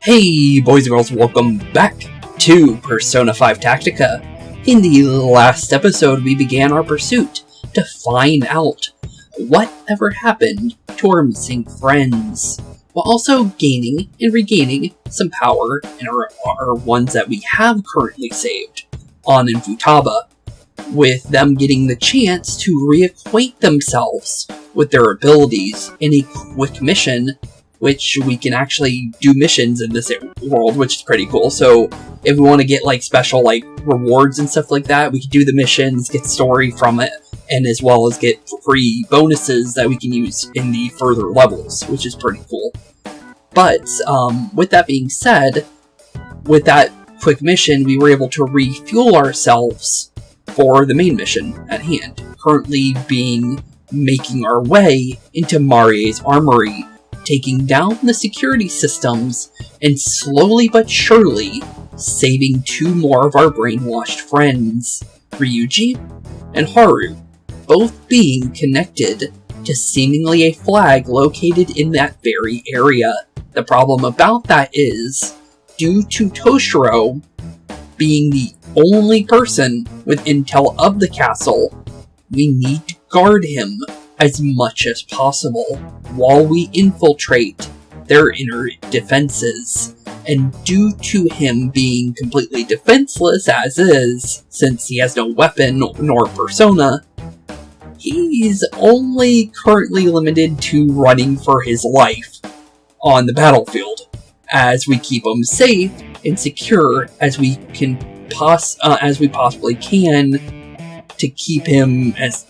Hey boys and girls, welcome back to Persona 5 Tactica. In the last episode, we began our pursuit to find out whatever happened to our missing friends, while also gaining and regaining some power in our ones that we have currently saved on in Futaba, with them getting the chance to reacquaint themselves with their abilities in a quick mission, which we can actually do missions in this world, which is pretty cool. So if we want to get like special like rewards and stuff like that, we can do the missions, get story from it, and as well as get free bonuses that we can use in the further levels, which is pretty cool. But with that being said, with that quick mission, we were able to refuel ourselves for the main mission at hand, currently making our way into Marie's armory, taking down the security systems, and slowly but surely saving two more of our brainwashed friends, Ryuji and Haru, both being connected to seemingly a flag located in that very area. The problem about that is, due to Toshiro being the only person with intel of the castle, we need to guard him as much as possible while we infiltrate their inner defenses. And due to him being completely defenseless as is, since he has no weapon nor persona, he's only currently limited to running for his life on the battlefield, as we keep him safe and secure as we possibly can to keep him as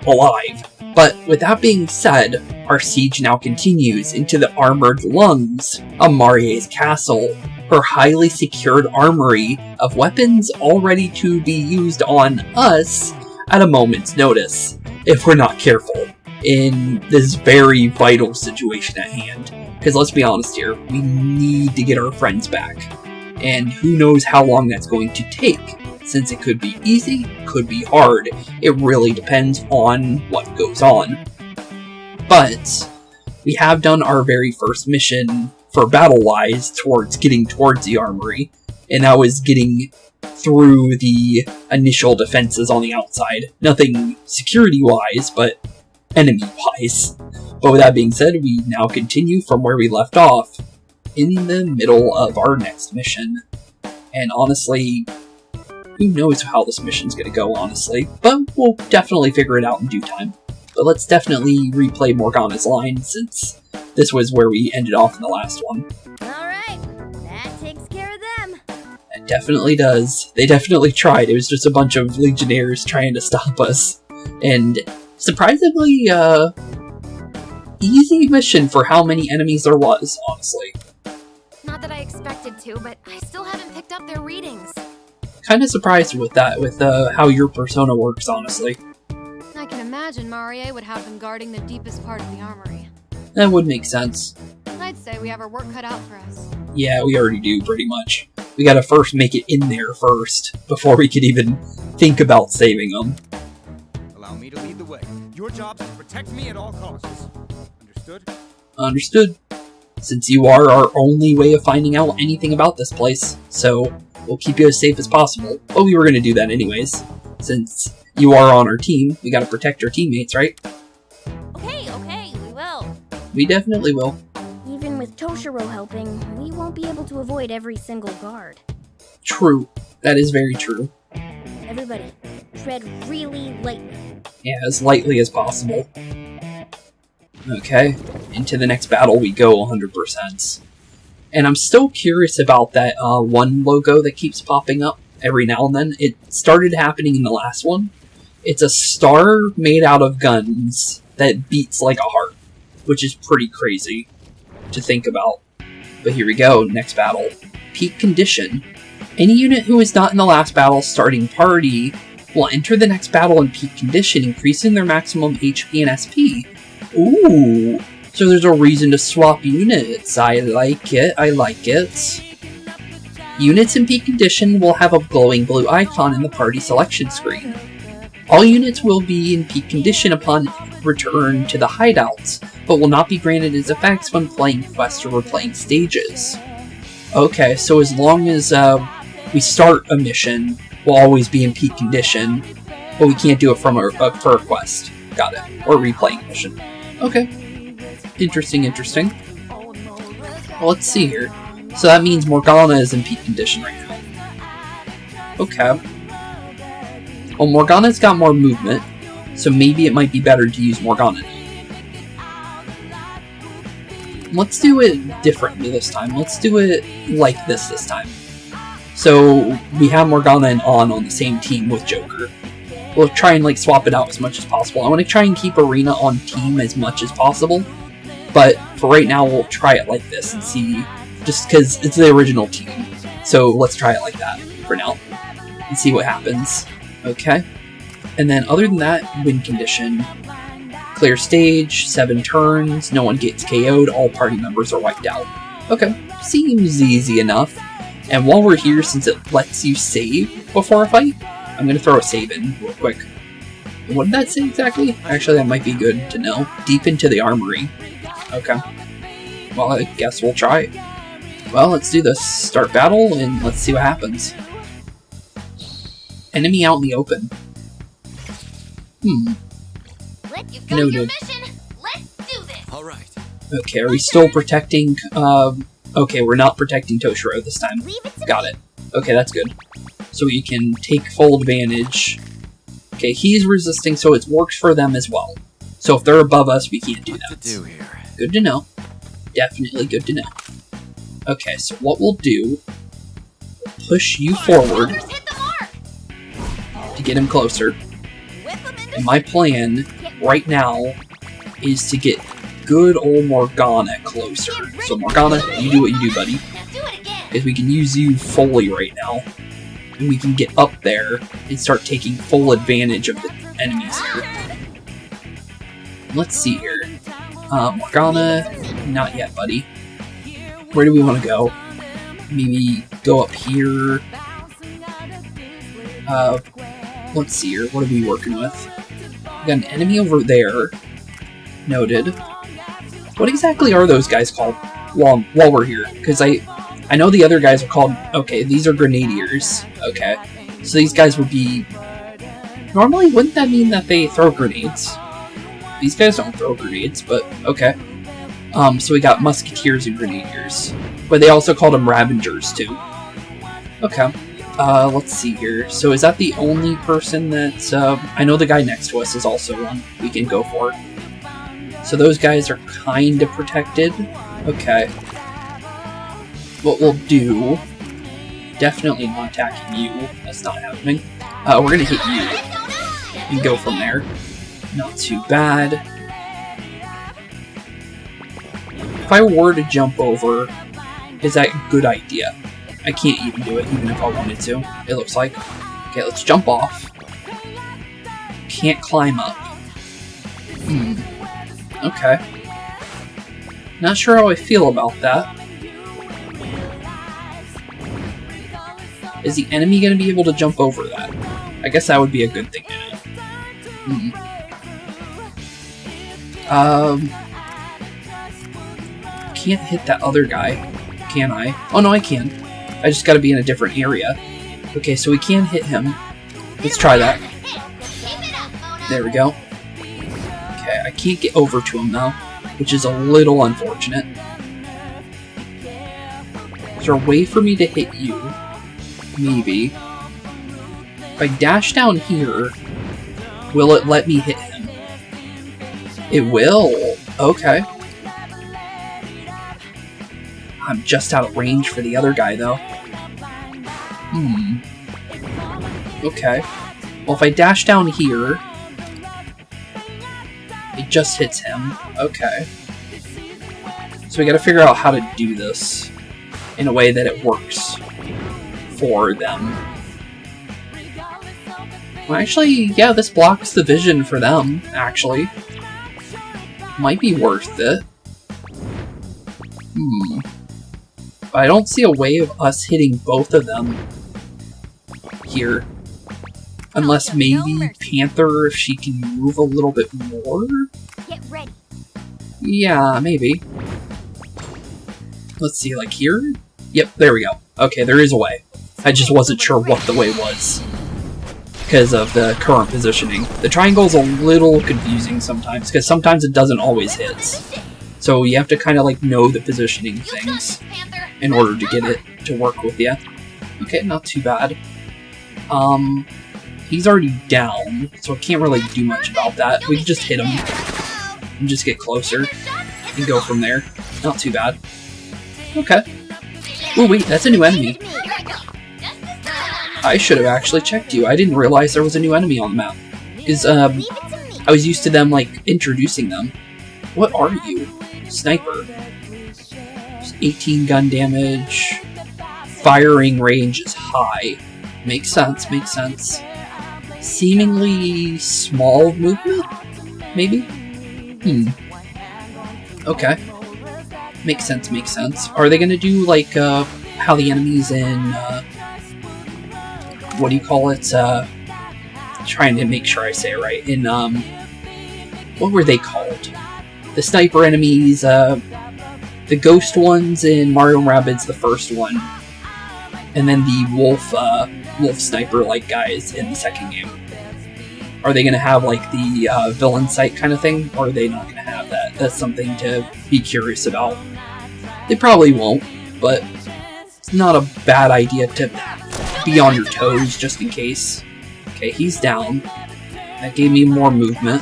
alive. But with that being said, our siege now continues into the armored lungs of Marie's castle, her highly secured armory of weapons all ready to be used on us at a moment's notice, if we're not careful, in this very vital situation at hand. Because let's be honest here, we need to get our friends back, and who knows how long that's going to take. Since it could be easy, could be hard. It really depends on what goes on. But we have done our very first mission for battle-wise towards getting towards the armory, and that was getting through the initial defenses on the outside. Nothing security-wise, but enemy-wise. But with that being said, we now continue from where we left off in the middle of our next mission. And honestly, who knows how this mission's gonna go, honestly, but we'll definitely figure it out in due time. But let's definitely replay Morgana's line, since this was where we ended off in the last one. Alright, that takes care of them. It definitely does. They definitely tried. It was just a bunch of legionnaires trying to stop us. And surprisingly, easy mission for how many enemies there was, honestly. Not that I expected to, but I still haven't picked up their readings. Kind of surprised with that, with how your persona works, honestly. I can imagine Marie would have them guarding the deepest part of the armory. That would make sense. I'd say we have our work cut out for us. Yeah, we already do, pretty much. We gotta first make it in there first, before we could even think about saving them. Allow me to lead the way. Your job is to protect me at all costs. Understood? Understood. Since you are our only way of finding out anything about this place, so we'll keep you as safe as possible. But we were going to do that anyways. Since you are on our team, we gotta protect our teammates, right? Okay, we will. We definitely will. Even with Toshiro helping, we won't be able to avoid every single guard. True. That is very true. Everybody, tread really lightly. Yeah, as lightly as possible. Okay, into the next battle we go 100%. And I'm still curious about that one logo that keeps popping up every now and then. It started happening in the last one. It's a star made out of guns that beats like a heart, which is pretty crazy to think about. But here we go, next battle. Peak condition. Any unit who is not in the last battle's starting party will enter the next battle in peak condition, increasing their maximum HP and SP. Ooh, so there's a reason to swap units. I like it. Units in peak condition will have a glowing blue icon in the party selection screen. All units will be in peak condition upon return to the hideouts, but will not be granted its effects when playing quests or replaying stages. Okay, so as long as we start a mission, we'll always be in peak condition, but we can't do it from for a quest. Got it. Or replaying mission. Okay. Interesting, interesting. Well, let's see here. So that means Morgana is in peak condition right now. Okay. Well, Morgana's got more movement, so maybe it might be better to use Morgana. Let's do it differently this time. Let's do it like this time. So we have Morgana and on the same team with Joker. We'll try and like swap it out as much as possible. I want to try and keep Erina on team as much as possible, but for right now we'll try it like this and see, just because it's the original team. So let's try it like that for now and see what happens. Okay, and then other than that, win condition. Clear stage, 7 turns, no one gets KO'd, all party members are wiped out. Okay, seems easy enough. And while we're here, since it lets you save before a fight, I'm going to throw a save in real quick. What did that say exactly? Actually, that might be good to know. Deep into the armory. Okay. Well, I guess we'll try. Well, let's do this. Start battle, and let's see what happens. Enemy out in the open. Noted. Let's do this. All right. Okay, are we still protecting, okay, we're not protecting Toshiro this time. Got it. Okay, that's good. So we can take full advantage. Okay, he's resisting, so it works for them as well. So if they're above us, we can't do that. Good to know. Definitely good to know. Okay, so what we'll do, push you forward to get him closer. And my plan right now is to get good old Morgana closer. So Morgana, you do what you do, buddy. Because we can use you fully right now. And we can get up there and start taking full advantage of the enemies here. Let's see here. Morgana, not yet, buddy. Where do we want to go? Maybe go up here. Let's see here. What are we working with? We got an enemy over there. Noted. What exactly are those guys called while we're here? Because I know the other guys are called... Okay, these are grenadiers. Okay. So these guys would be... Normally, wouldn't that mean that they throw grenades? These guys don't throw grenades, but okay. So we got musketeers and grenadiers. But they also called them ravengers, too. Okay. Let's see here. So is that the only person that... I know the guy next to us is also one we can go for. So those guys are kind of protected. Okay. What we'll do... Definitely not attacking you. That's not happening. We're gonna hit you. And go from there. Not too bad. If I were to jump over, is that a good idea? I can't even do it, even if I wanted to, it looks like. Okay, let's jump off. Can't climb up. Okay. Not sure how I feel about that. Is the enemy going to be able to jump over that? I guess that would be a good thing to know. Can't hit that other guy, can I? Oh no, I can. I just gotta be in a different area. Okay, so we can hit him. Let's try that. There we go. Okay, I can't get over to him now, which is a little unfortunate. Is there a way for me to hit you? Maybe. If I dash down here, will it let me hit him? It will. Okay. I'm just out of range for the other guy, though. Okay. Well, if I dash down here, it just hits him. Okay. So we gotta figure out how to do this in a way that it works for them. Well, actually, yeah, this blocks the vision for them, actually. Might be worth it. But I don't see a way of us hitting both of them here. Unless maybe Panther, if she can move a little bit more? Get ready. Yeah, maybe. Let's see, like here? Yep, there we go. Okay, there is a way. I just wasn't sure what the way was because of the current positioning. The triangle's a little confusing sometimes because sometimes it doesn't always hit. So you have to kind of like know the positioning things in order to get it to work with you. Okay, not too bad. He's already down, so I can't really do much about that. We can just hit him and just get closer and go from there. Not too bad. Okay. Oh wait, that's a new enemy. I should have actually checked you. I didn't realize there was a new enemy on the map. Because, I was used to them, like, introducing them. What are you? Sniper. 18 gun damage. Firing range is high. Makes sense, makes sense. Seemingly small movement? Maybe? Okay. Makes sense, makes sense. Are they gonna do, like, how the enemies in, what do you call it? Trying to make sure I say it right. In, what were they called? The sniper enemies, the ghost ones in Mario & Rabbids, the first one. And then the wolf sniper-like guys in the second game. Are they gonna have, like, the, villain sight kind of thing? Or are they not gonna have that? That's something to be curious about. They probably won't, but it's not a bad idea to be on your toes just in case. Okay, he's down. That gave me more movement.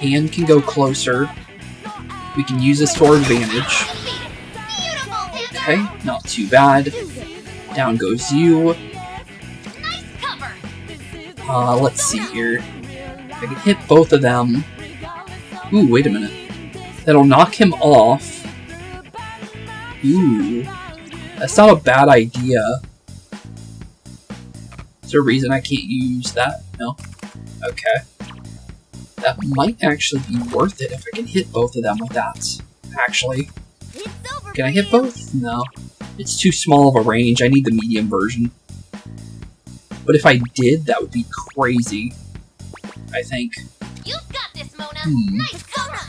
And can go closer. We can use this to our advantage. Okay, not too bad. Down goes you. Let's see here. I can hit both of them. Ooh, wait a minute. That'll knock him off. Ooh. That's not a bad idea. Is there a reason I can't use that? No? Okay. That might actually be worth it if I can hit both of them with that. Actually. Can I hit both? No. It's too small of a range. I need the medium version. But if I did, that would be crazy. I think. You've got this, Mona. Nice Mona.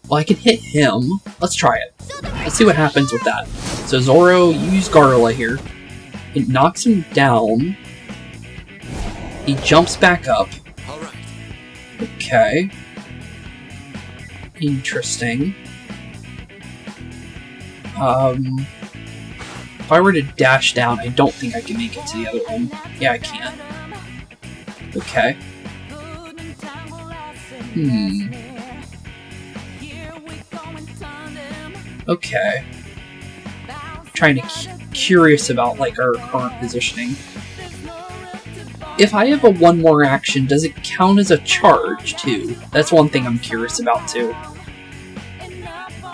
Well, I can hit him. Let's try it. Let's see what happens with that. So Zoro, use Garla here. It knocks him down. He jumps back up. Okay. Interesting. If I were to dash down, I don't think I can make it to the other one. Yeah, I can. Okay. Okay. Trying to curious about like our current positioning. If I have a one more action, does it count as a charge too? That's one thing I'm curious about too.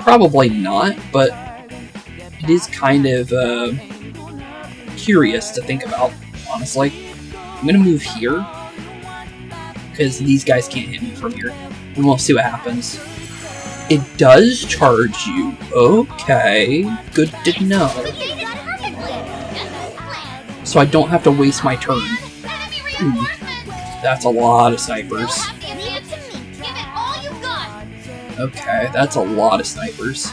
Probably not, but it is kind of curious to think about, honestly. I'm gonna move here because these guys can't hit me from here, and we'll see what happens. It does charge you. Okay, good to know. So I don't have to waste my turn. Ooh, that's a lot of snipers. Okay, that's a lot of snipers.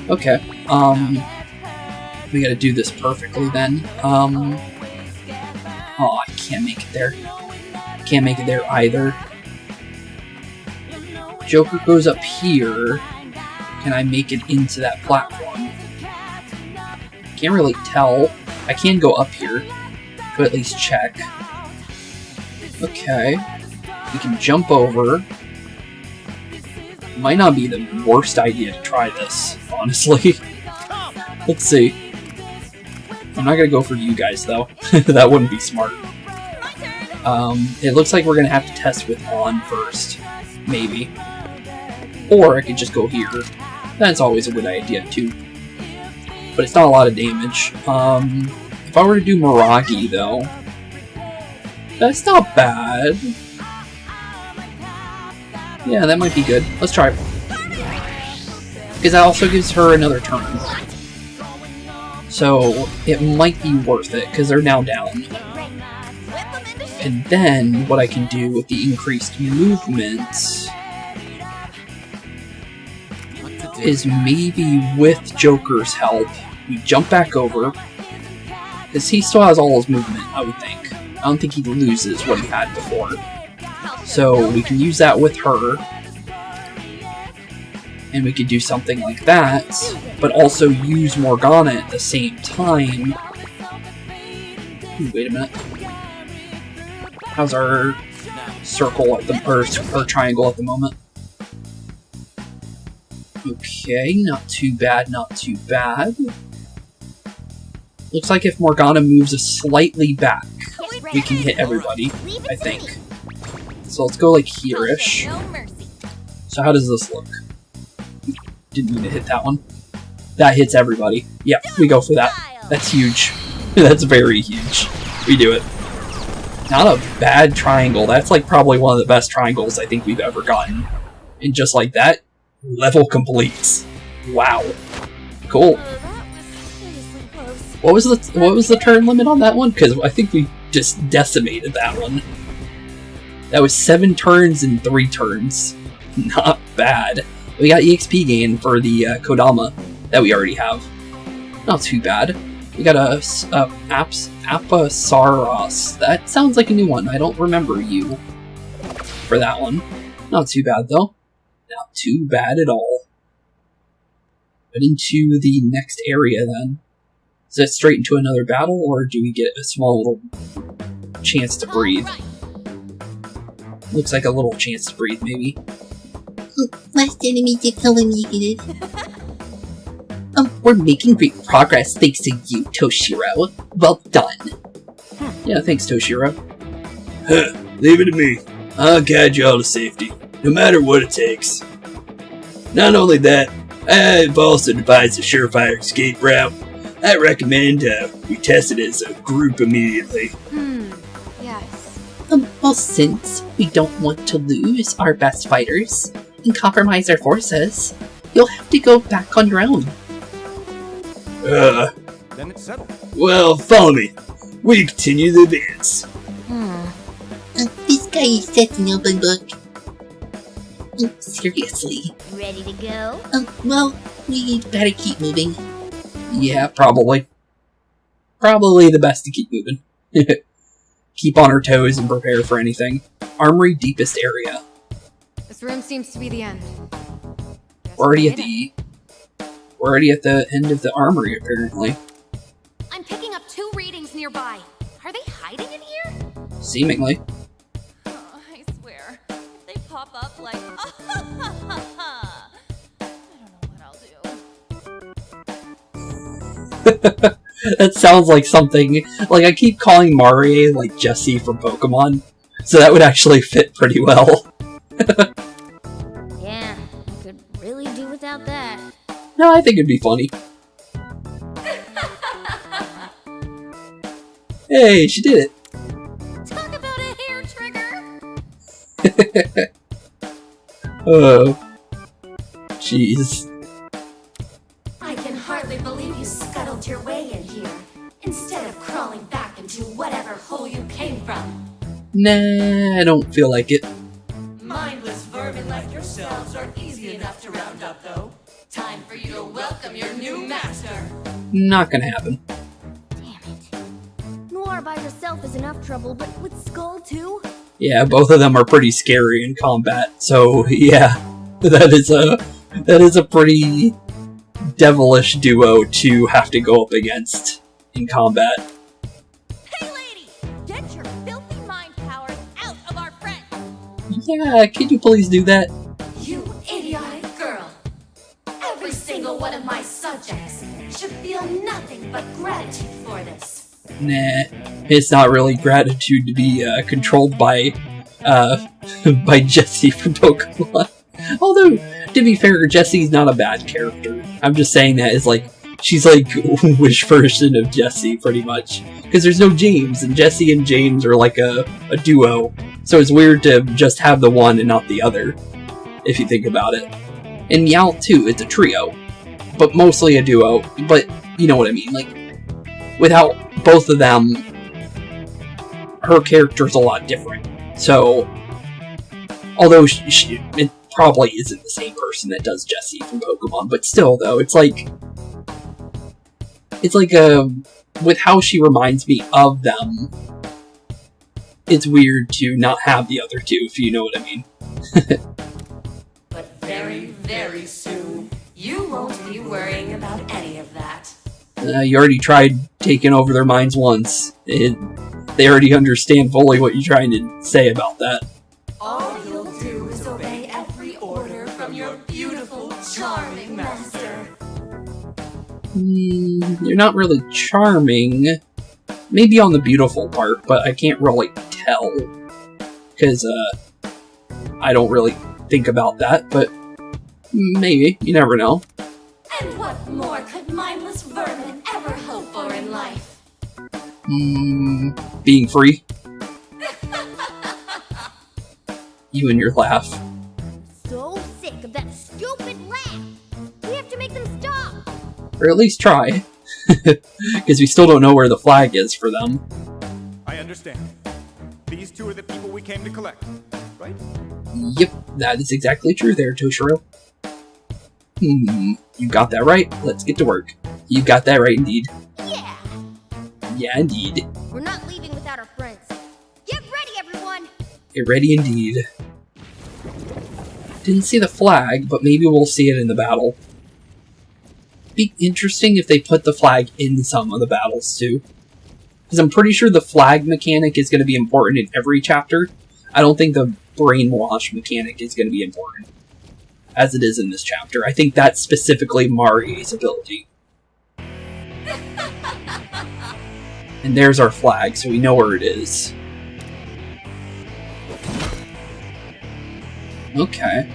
Okay, we gotta do this perfectly then. Oh, I can't make it there. Can't make it there either. Joker goes up here. Can I make it into that platform? Can't really tell. I can go up here, but at least check. Okay. We can jump over. Might not be the worst idea to try this, honestly. Let's see. I'm not gonna go for you guys, though. That wouldn't be smart. It looks like we're gonna have to test with on first. Maybe. Or I could just go here. That's always a good idea, too. But it's not a lot of damage. If I were to do Miragi, though, that's not bad. Yeah, that might be good. Let's try it. Because that also gives her another turn. So, it might be worth it, because they're now down. And then, what I can do with the increased movement... is maybe with Joker's help, we jump back over, because he still has all his movement, I would think. I don't think he loses what he had before. So we can use that with her, and we could do something like that, but also use Morgana at the same time. Ooh, wait a minute. How's our circle at the or triangle at the moment? Okay, not too bad, not too bad. Looks like if Morgana moves us slightly back, we can hit everybody, I think. So let's go like here-ish. So how does this look? Didn't mean to hit that one. That hits everybody. Yep, we go for that. That's huge. That's very huge. We do it. Not a bad triangle. That's like probably one of the best triangles I think we've ever gotten. And just like that, level completes. Wow. Cool. What was the turn limit on that one? Because I think we just decimated that one. That was 7 turns in 3 turns. Not bad. We got EXP gain for the Kodama that we already have. Not too bad. We got a Appasaros. That sounds like a new one. I don't remember you for that one. Not too bad though. Not too bad at all. But into the next area then. Is that straight into another battle, or do we get a small little chance to breathe? Looks like a little chance to breathe, maybe. Last enemy to kill a negative. We're making great progress thanks to you, Toshiro. Well done. Yeah, thanks, Toshiro. Leave it to me. I'll guide you all to safety, no matter what it takes. Not only that, I've also devised a surefire escape route. I recommend we test it as a group immediately. Yes. Well, since we don't want to lose our best fighters and compromise our forces, you'll have to go back on your own. Then it's settled. Well, follow me. We continue the advance. This guy is setting up a book. Seriously? Ready to go? Well, we better keep moving. Yeah, probably. Probably the best to keep moving. Keep on our toes and prepare for anything. Armory deepest area. This room seems to be the end. We're already at the end of the armory, apparently. I'm picking up 2 readings nearby. Are they hiding in here? Seemingly. Oh, I swear, if they pop up like, I don't know what I'll do. That sounds like something, like I keep calling Marie like Jessie from Pokemon, so that would actually fit pretty well. Yeah, I could really do without that. No, I think it'd be funny. Hey, she did it! Talk about a hair trigger! Oh. Jeez. I can hardly believe you scuttled your way in here, instead of crawling back into whatever hole you came from. Nah, I don't feel like it. Mindless vermin like yourselves are easy enough to round up, though. Time for you to welcome your new master. Not gonna happen. Damn it. Noir by herself is enough trouble, but with Skull too? Yeah, both of them are pretty scary in combat, so yeah. That is a pretty devilish duo to have to go up against in combat. Hey lady! Get your filthy mind powers out of our friend! Yeah, can you please do that? You idiotic girl. Every single one of my subjects should feel nothing but gratitude for this. Nah, it's not really gratitude to be controlled by by Jessie from Pokemon. Although, to be fair, Jessie's not a bad character. I'm just saying that as like, she's like Wish version of Jessie, pretty much. Because there's no James, and Jessie and James are like a duo. So it's weird to just have the one and not the other, if you think about it. And Meow too, it's a trio. But mostly a duo, but you know what I mean, like, without both of them, her character's a lot different. So, although probably isn't the same person that does Jessie from Pokemon, but still, though, it's like with how she reminds me of them, it's weird to not have the other two, if you know what I mean. But very, very soon, you won't be worrying about any of that. You already tried taking over their minds once. They already understand fully what you're trying to say about that. All you'll do is obey every order from your beautiful, charming master. You're not really charming. Maybe on the beautiful part, but I can't really tell. Because, I don't really think about that, but maybe. You never know. And what more could mindless vermin ever hope for in life? Being free. You and your laugh. So sick of that stupid laugh. We have to make them stop. Or at least try. Because we still don't know where the flag is for them. I understand. These two are the people we came to collect, right? Yep, that is exactly true there, Toshiro. You got that right. Let's get to work. You got that right indeed. Yeah. Yeah, indeed. We're not leaving without our friends. Get ready, everyone. Get ready indeed. Didn't see the flag, but maybe we'll see it in the battle. Be interesting if they put the flag in some of the battles too. Because I'm pretty sure the flag mechanic is going to be important in every chapter. I don't think the brainwash mechanic is going to be important, as it is in this chapter. I think that's specifically Marie's ability. And there's our flag, so we know where it is. Okay.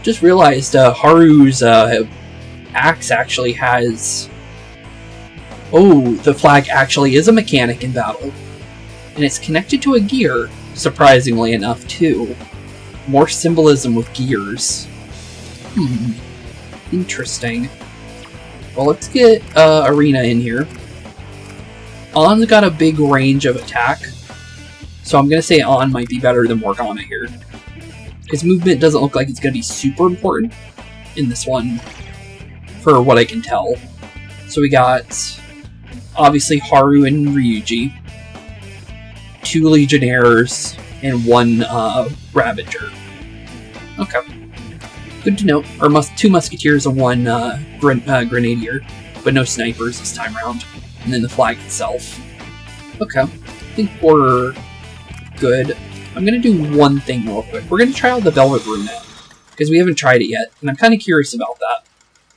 Just realized Haru's axe actually has... Oh, the flag actually is a mechanic in battle. And it's connected to a gear, surprisingly enough, too. More symbolism with gears. Interesting. Well, let's get Erina in here. On's got a big range of attack, so I'm going to say On might be better than Morgana here. Because movement doesn't look like it's going to be super important in this one, for what I can tell. So we got, obviously, Haru and Ryuji, 2 Legionnaires, and 1 Ravager. Okay. Good to know. Or 2 Musketeers and 1 Grenadier, but no snipers this time around. And then the flag itself. Okay. I think we're good. I'm going to do one thing real quick. We're going to try out the Velvet Brunette, because we haven't tried it yet, and I'm kind of curious about that.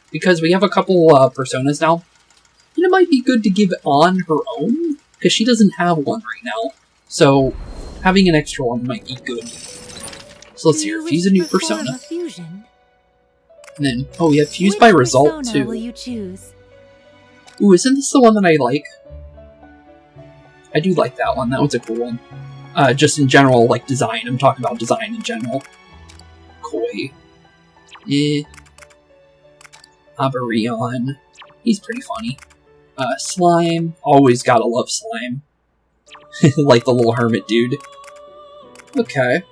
Because we have a couple personas now, and it might be good to give On her own, because she doesn't have one right now. So, having an extra one might be good. So let's see here. Fuse a new persona. And then, oh, we have Fuse by Result, too. Will you choose? Ooh, isn't this the one that I like? I do like that one. That one's a cool one. Just in general, like, design. I'm talking about design in general. Koi. Aberion. He's pretty funny. Slime. Always gotta love Slime. Like the little hermit dude. Okay.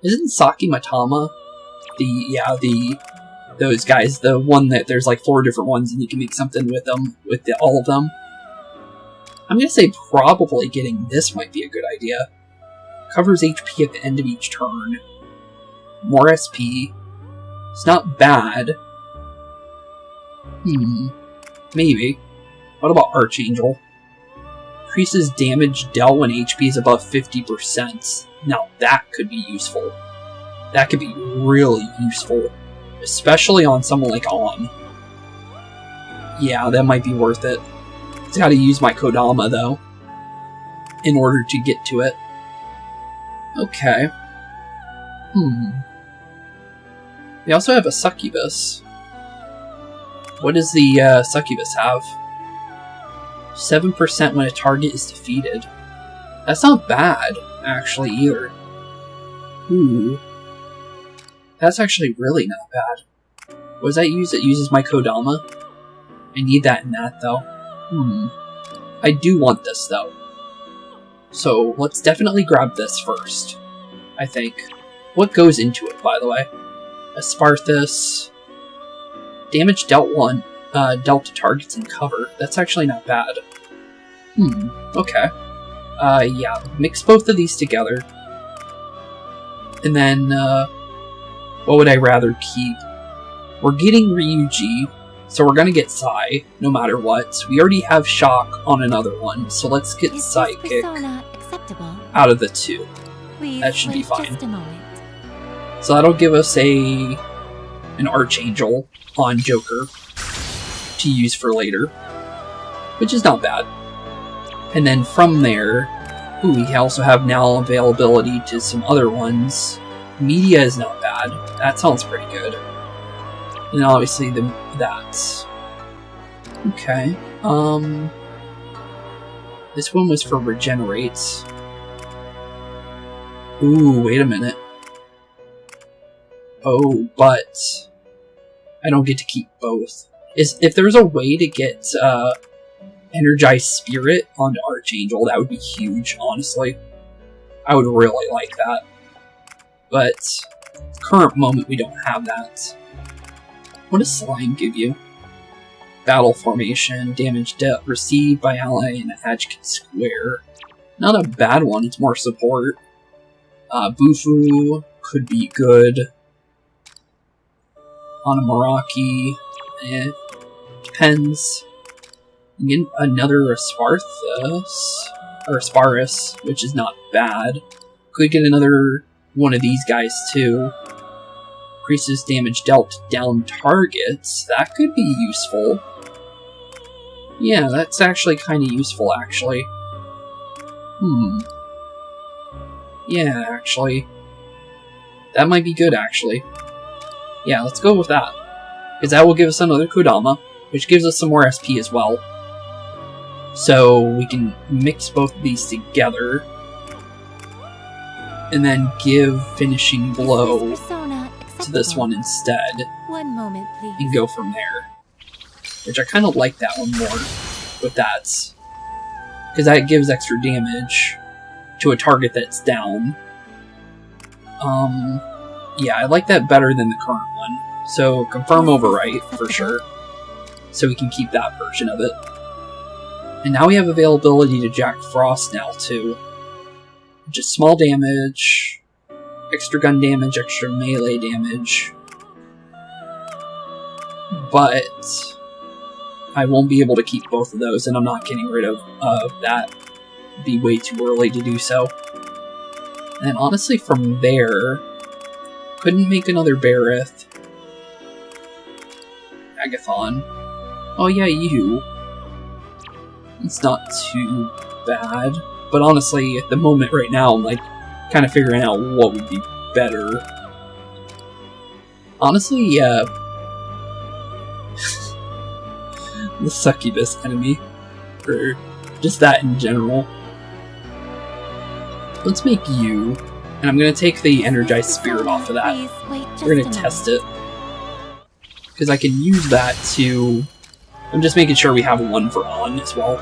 Isn't Saki Matama those guys, the one that there's like 4 different ones and you can make something with them, all of them? I'm gonna say probably getting this might be a good idea. Covers HP at the end of each turn. More SP. It's not bad. Maybe. What about Archangel? Increases damage dealt when HP is above 50%. Now that could be useful. That could be really useful. Especially on someone like On. Yeah, that might be worth it. It's gotta use my Kodama, though, in order to get to it. Okay. We also have a Succubus. What does the Succubus have? 7% when a target is defeated. That's not bad, actually, either. Ooh. That's actually really not bad. What does that use? It uses my Kodama. I need that in that, though. I do want this, though. So, let's definitely grab this first, I think. What goes into it, by the way? Asparthus. Damage dealt to targets in cover. That's actually not bad. Okay. Yeah, mix both of these together. And then, what would I rather keep? We're getting Ryuji, so we're gonna get Sai, no matter what. We already have Shock on another one, so let's get Psychic out of the two. That should be fine. So that'll give us an Archangel on Joker to use for later, which is not bad. And then from there, we also have now availability to some other ones. Media is not bad. That sounds pretty good. And obviously that. Okay. This one was for regenerates. Ooh, wait a minute. Oh, but I don't get to keep both. If there's a way to get Energized Spirit onto Archangel, that would be huge, honestly. I would really like that. But current moment we don't have that. What does Slime give you? Battle formation, damage received by ally in an adjacent square. Not a bad one, it's more support. Bufu could be good. On a Meraki, depends. Again, another Asparus, which is not bad. Could get another one of these guys too. Increases damage dealt down targets. That could be useful. Yeah, that's actually kind of useful, actually. Yeah, actually. That might be good, actually. Yeah, let's go with that. Because that will give us another Kodama, which gives us some more SP as well. So we can mix both of these together. And then give Finishing Blow to this one instead. One moment, please. And go from there. Which I kind of like that one more with that. Because that gives extra damage to a target that's down. Yeah, I like that better than the current one. So confirm overwrite for sure. So we can keep that version of it. And now we have availability to Jack Frost now too. Just small damage, extra gun damage, extra melee damage. But I won't be able to keep both of those, and I'm not getting rid of that. It'd be way too early to do so. And honestly, from there, couldn't make another Barith. Agathon. Oh yeah, you. It's not too bad. But honestly, at the moment right now, I'm like, kind of figuring out what would be better. Honestly, yeah. The succubus enemy. Or just that in general. Let's make you. And I'm going to take the Energized Spirit off of that. We're going to test it. Because I can use that to... I'm just making sure we have one for on as well.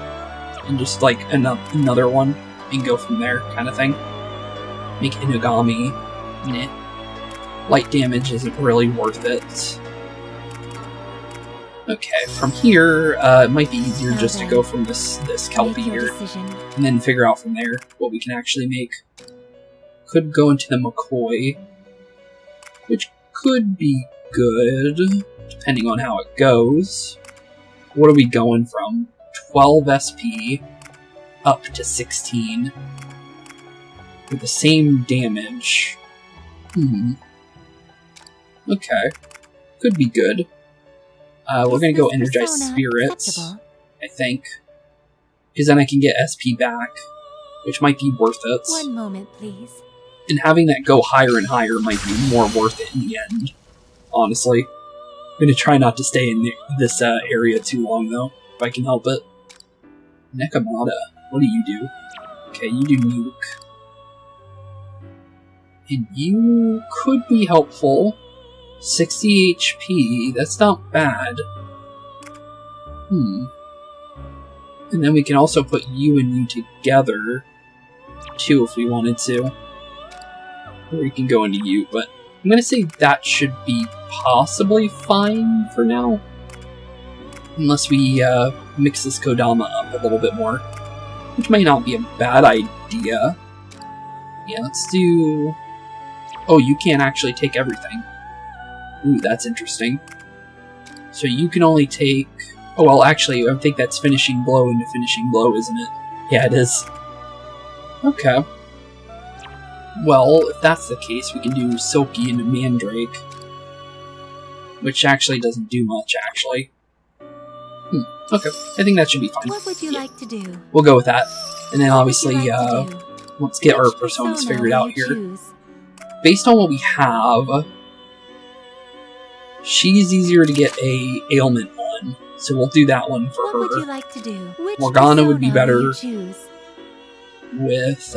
And just like another one. And go from there, kind of thing. Make Inugami. Nah. Light damage isn't really worth it. Okay, from here, it might be easier just to go from this Kelpie here. And then figure out from there what we can actually make. Could go into the McCoy. Which could be good, depending on how it goes. What are we going from? 12 SP up to 16. With the same damage. Okay. Could be good. We're gonna go Energized Spirits, I think. Because then I can get SP back, which might be worth it. One moment, please. And having that go higher and higher might be more worth it in the end, honestly. I'm gonna try not to stay in this area too long, though, if I can help it. Nekomata, what do you do? Okay, you do Nuke. And you could be helpful. 60 HP, that's not bad. And then we can also put you and you together, too, if we wanted to. Or you can go into you, but I'm gonna say that should be possibly fine for now. Unless we mix this Kodama up a little bit more. Which may not be a bad idea. Yeah, let's do... Oh, you can't actually take everything. Ooh, that's interesting. So you can only take... Oh, well, actually, I think that's finishing blow into finishing blow, isn't it? Yeah, it is. Okay. Well, if that's the case, we can do Silky into Mandrake. Which actually doesn't do much, actually. Okay, I think that should be fine. What would you like to do? We'll go with that. And then What would obviously, you like to do? let's get our Which personas persona figured out will you here. choose? Based on what we have, she's easier to get a ailment on. So we'll do that one for What her. would you like to do? Which Morgana would be persona will better you choose? with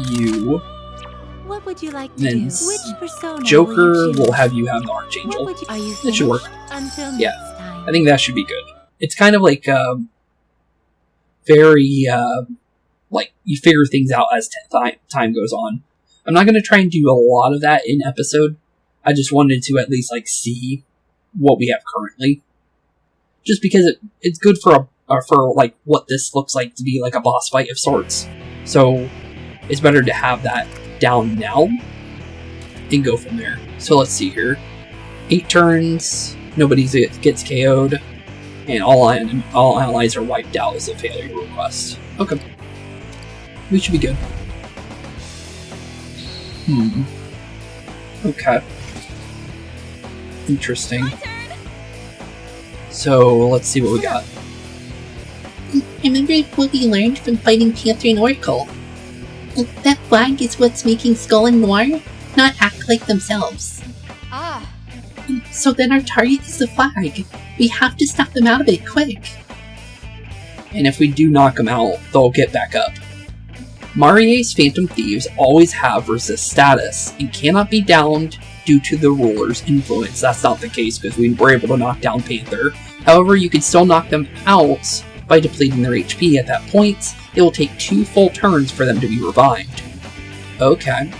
you. What would you like to Then do? Which persona Joker will you choose? will have you have the What Archangel. would you... Are you That should work. finished? Until Yeah. next time. I think that should be good. It's kind of like, very, like, you figure things out as time goes on. I'm not going to try and do a lot of that in episode. I just wanted to at least, like, see what we have currently. Just because it's good for like, what this looks like to be, like, a boss fight of sorts. So, it's better to have that down now and go from there. So let's see here. 8 turns, nobody gets KO'd, and all allies are wiped out as a failure request. Okay. We should be good. Okay. Interesting. So, let's see what we got. Remember what we learned from fighting Panther and Oracle? That flag is what's making Skull and Noir not act like themselves. Ah, So then our target is the flag. We have to snap them out of it quick. And if we do knock them out, they'll get back up. Marie's Phantom Thieves always have resist status and cannot be downed due to the ruler's influence. That's not the case because we were able to knock down Panther. However, you can still knock them out by depleting their HP. At that point, it will take 2 full turns for them to be revived. Okay,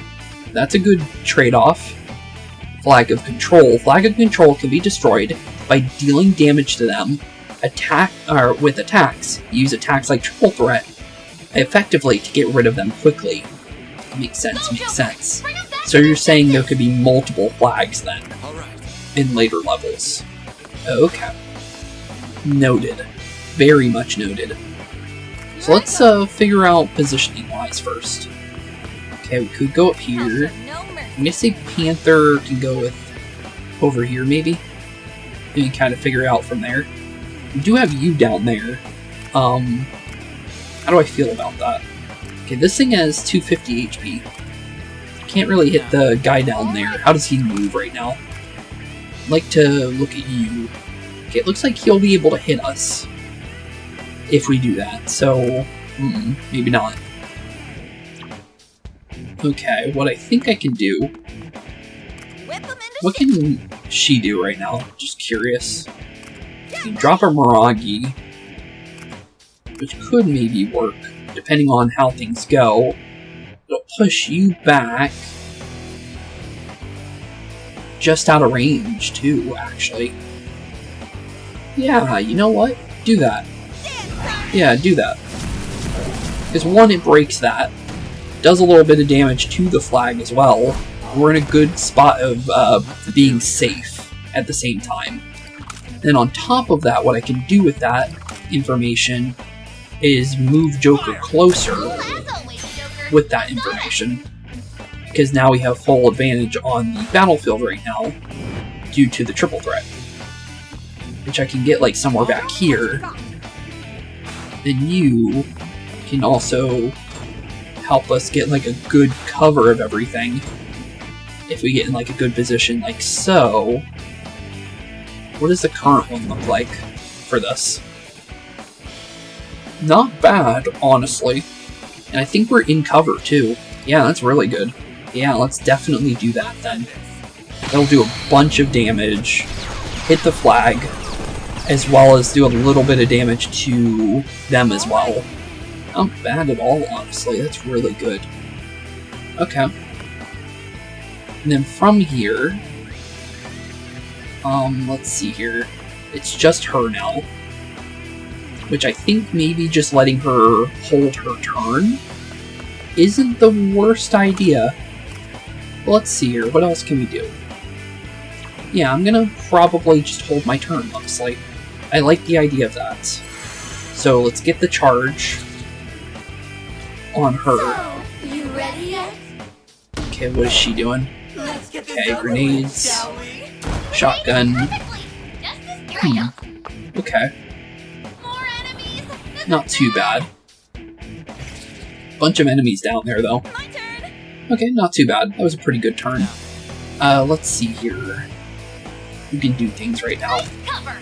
that's a good trade-off. Flag of Control. Flag of Control can be destroyed by dealing damage to them with attacks. Use attacks like Triple Threat effectively to get rid of them quickly. Makes sense, makes sense. So you're saying there could be multiple flags then in later levels. Okay. Noted. Very much noted. So let's figure out positioning-wise first. Okay, we could go up here. I'm gonna say Panther can go with over here, maybe. And you kind of figure it out from there. We do have you down there. How do I feel about that? Okay, this thing has 250 HP. Can't really hit the guy down there. How does he move right now? I'd like to look at you. Okay, it looks like he'll be able to hit us if we do that, so maybe not. Okay, what I think I can do... What can she do right now? Just curious. You can drop a Miragi, which could maybe work, depending on how things go. It'll push you back just out of range, too, actually. Yeah, you know what? Do that. Yeah, do that. Because one, it breaks that. Does a little bit of damage to the flag as well. We're in a good spot of being safe at the same time. Then on top of that, what I can do with that information is move Joker closer with that information. Because now we have full advantage on the battlefield right now due to the triple threat. Which I can get like somewhere back here. Then you can also help us get like a good cover of everything. If we get in like a good position like so. What does the current one look like for this? Not bad, honestly. And I think we're in cover too. Yeah, that's really good. Yeah, let's definitely do that then. That'll do a bunch of damage, hit the flag, as well as do a little bit of damage to them as well. Not bad at all, honestly. That's really good. Okay. And then from here, let's see here. It's just her now. Which I think maybe just letting her hold her turn isn't the worst idea. Well, let's see here. What else can we do? Yeah, I'm gonna probably just hold my turn, looks like. I like the idea of that. So let's get the charge on her. So, you ready yet? Okay, what is she doing? Let's get this Okay, over grenades. with, shall we? Shotgun. Perfectly. Just as curious. Okay, More enemies. not too bad. Bunch of enemies down there, though. My turn. Okay, not too bad. That was a pretty good turn. Let's see here. You can do things right now. Cover.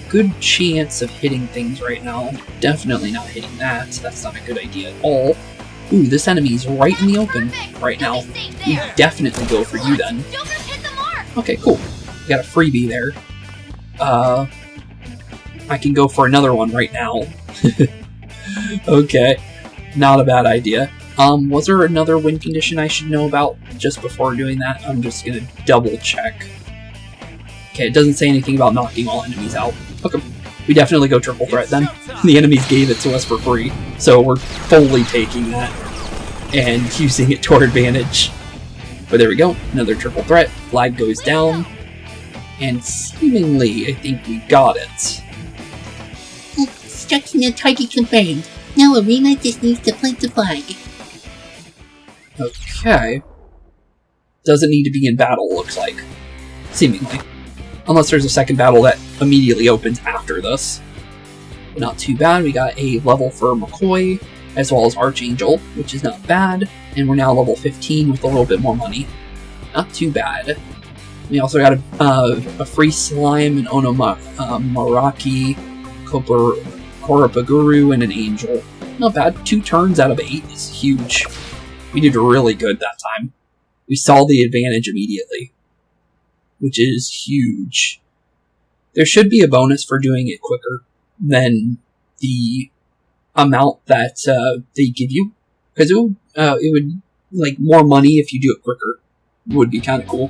Good chance of hitting things right now. Definitely not hitting that. That's not a good idea at all. Ooh, this enemy's right in the open right now. We definitely go for you then. Joker's hit the mark. Okay, cool. We got a freebie there. I can go for another one right now. Okay, not a bad idea. Was there another win condition I should know about just before doing that? I'm just gonna double check. Okay, it doesn't say anything about knocking all enemies out. Okay, we definitely go triple threat then. The enemies gave it to us for free, so we're fully taking that and using it to our advantage. But there we go, another triple threat. Flag goes down, and seemingly, I think we got it. Instruction and target confirmed. Now Erina just needs to plant the flag. Okay. Doesn't need to be in battle, looks like. Seemingly. Unless there's a second battle that immediately opens after this. Not too bad, we got a level for McCoy, as well as Archangel, which is not bad. And we're now level 15 with a little bit more money. Not too bad. We also got a free slime, an Onomaraki, Korapaguru, and an Angel. Not bad. 2 turns out of 8 is huge. We did really good that time. We saw the advantage immediately, which is huge. There should be a bonus for doing it quicker than the amount that they give you, because it would like more money if you do it quicker. Would be kind of cool.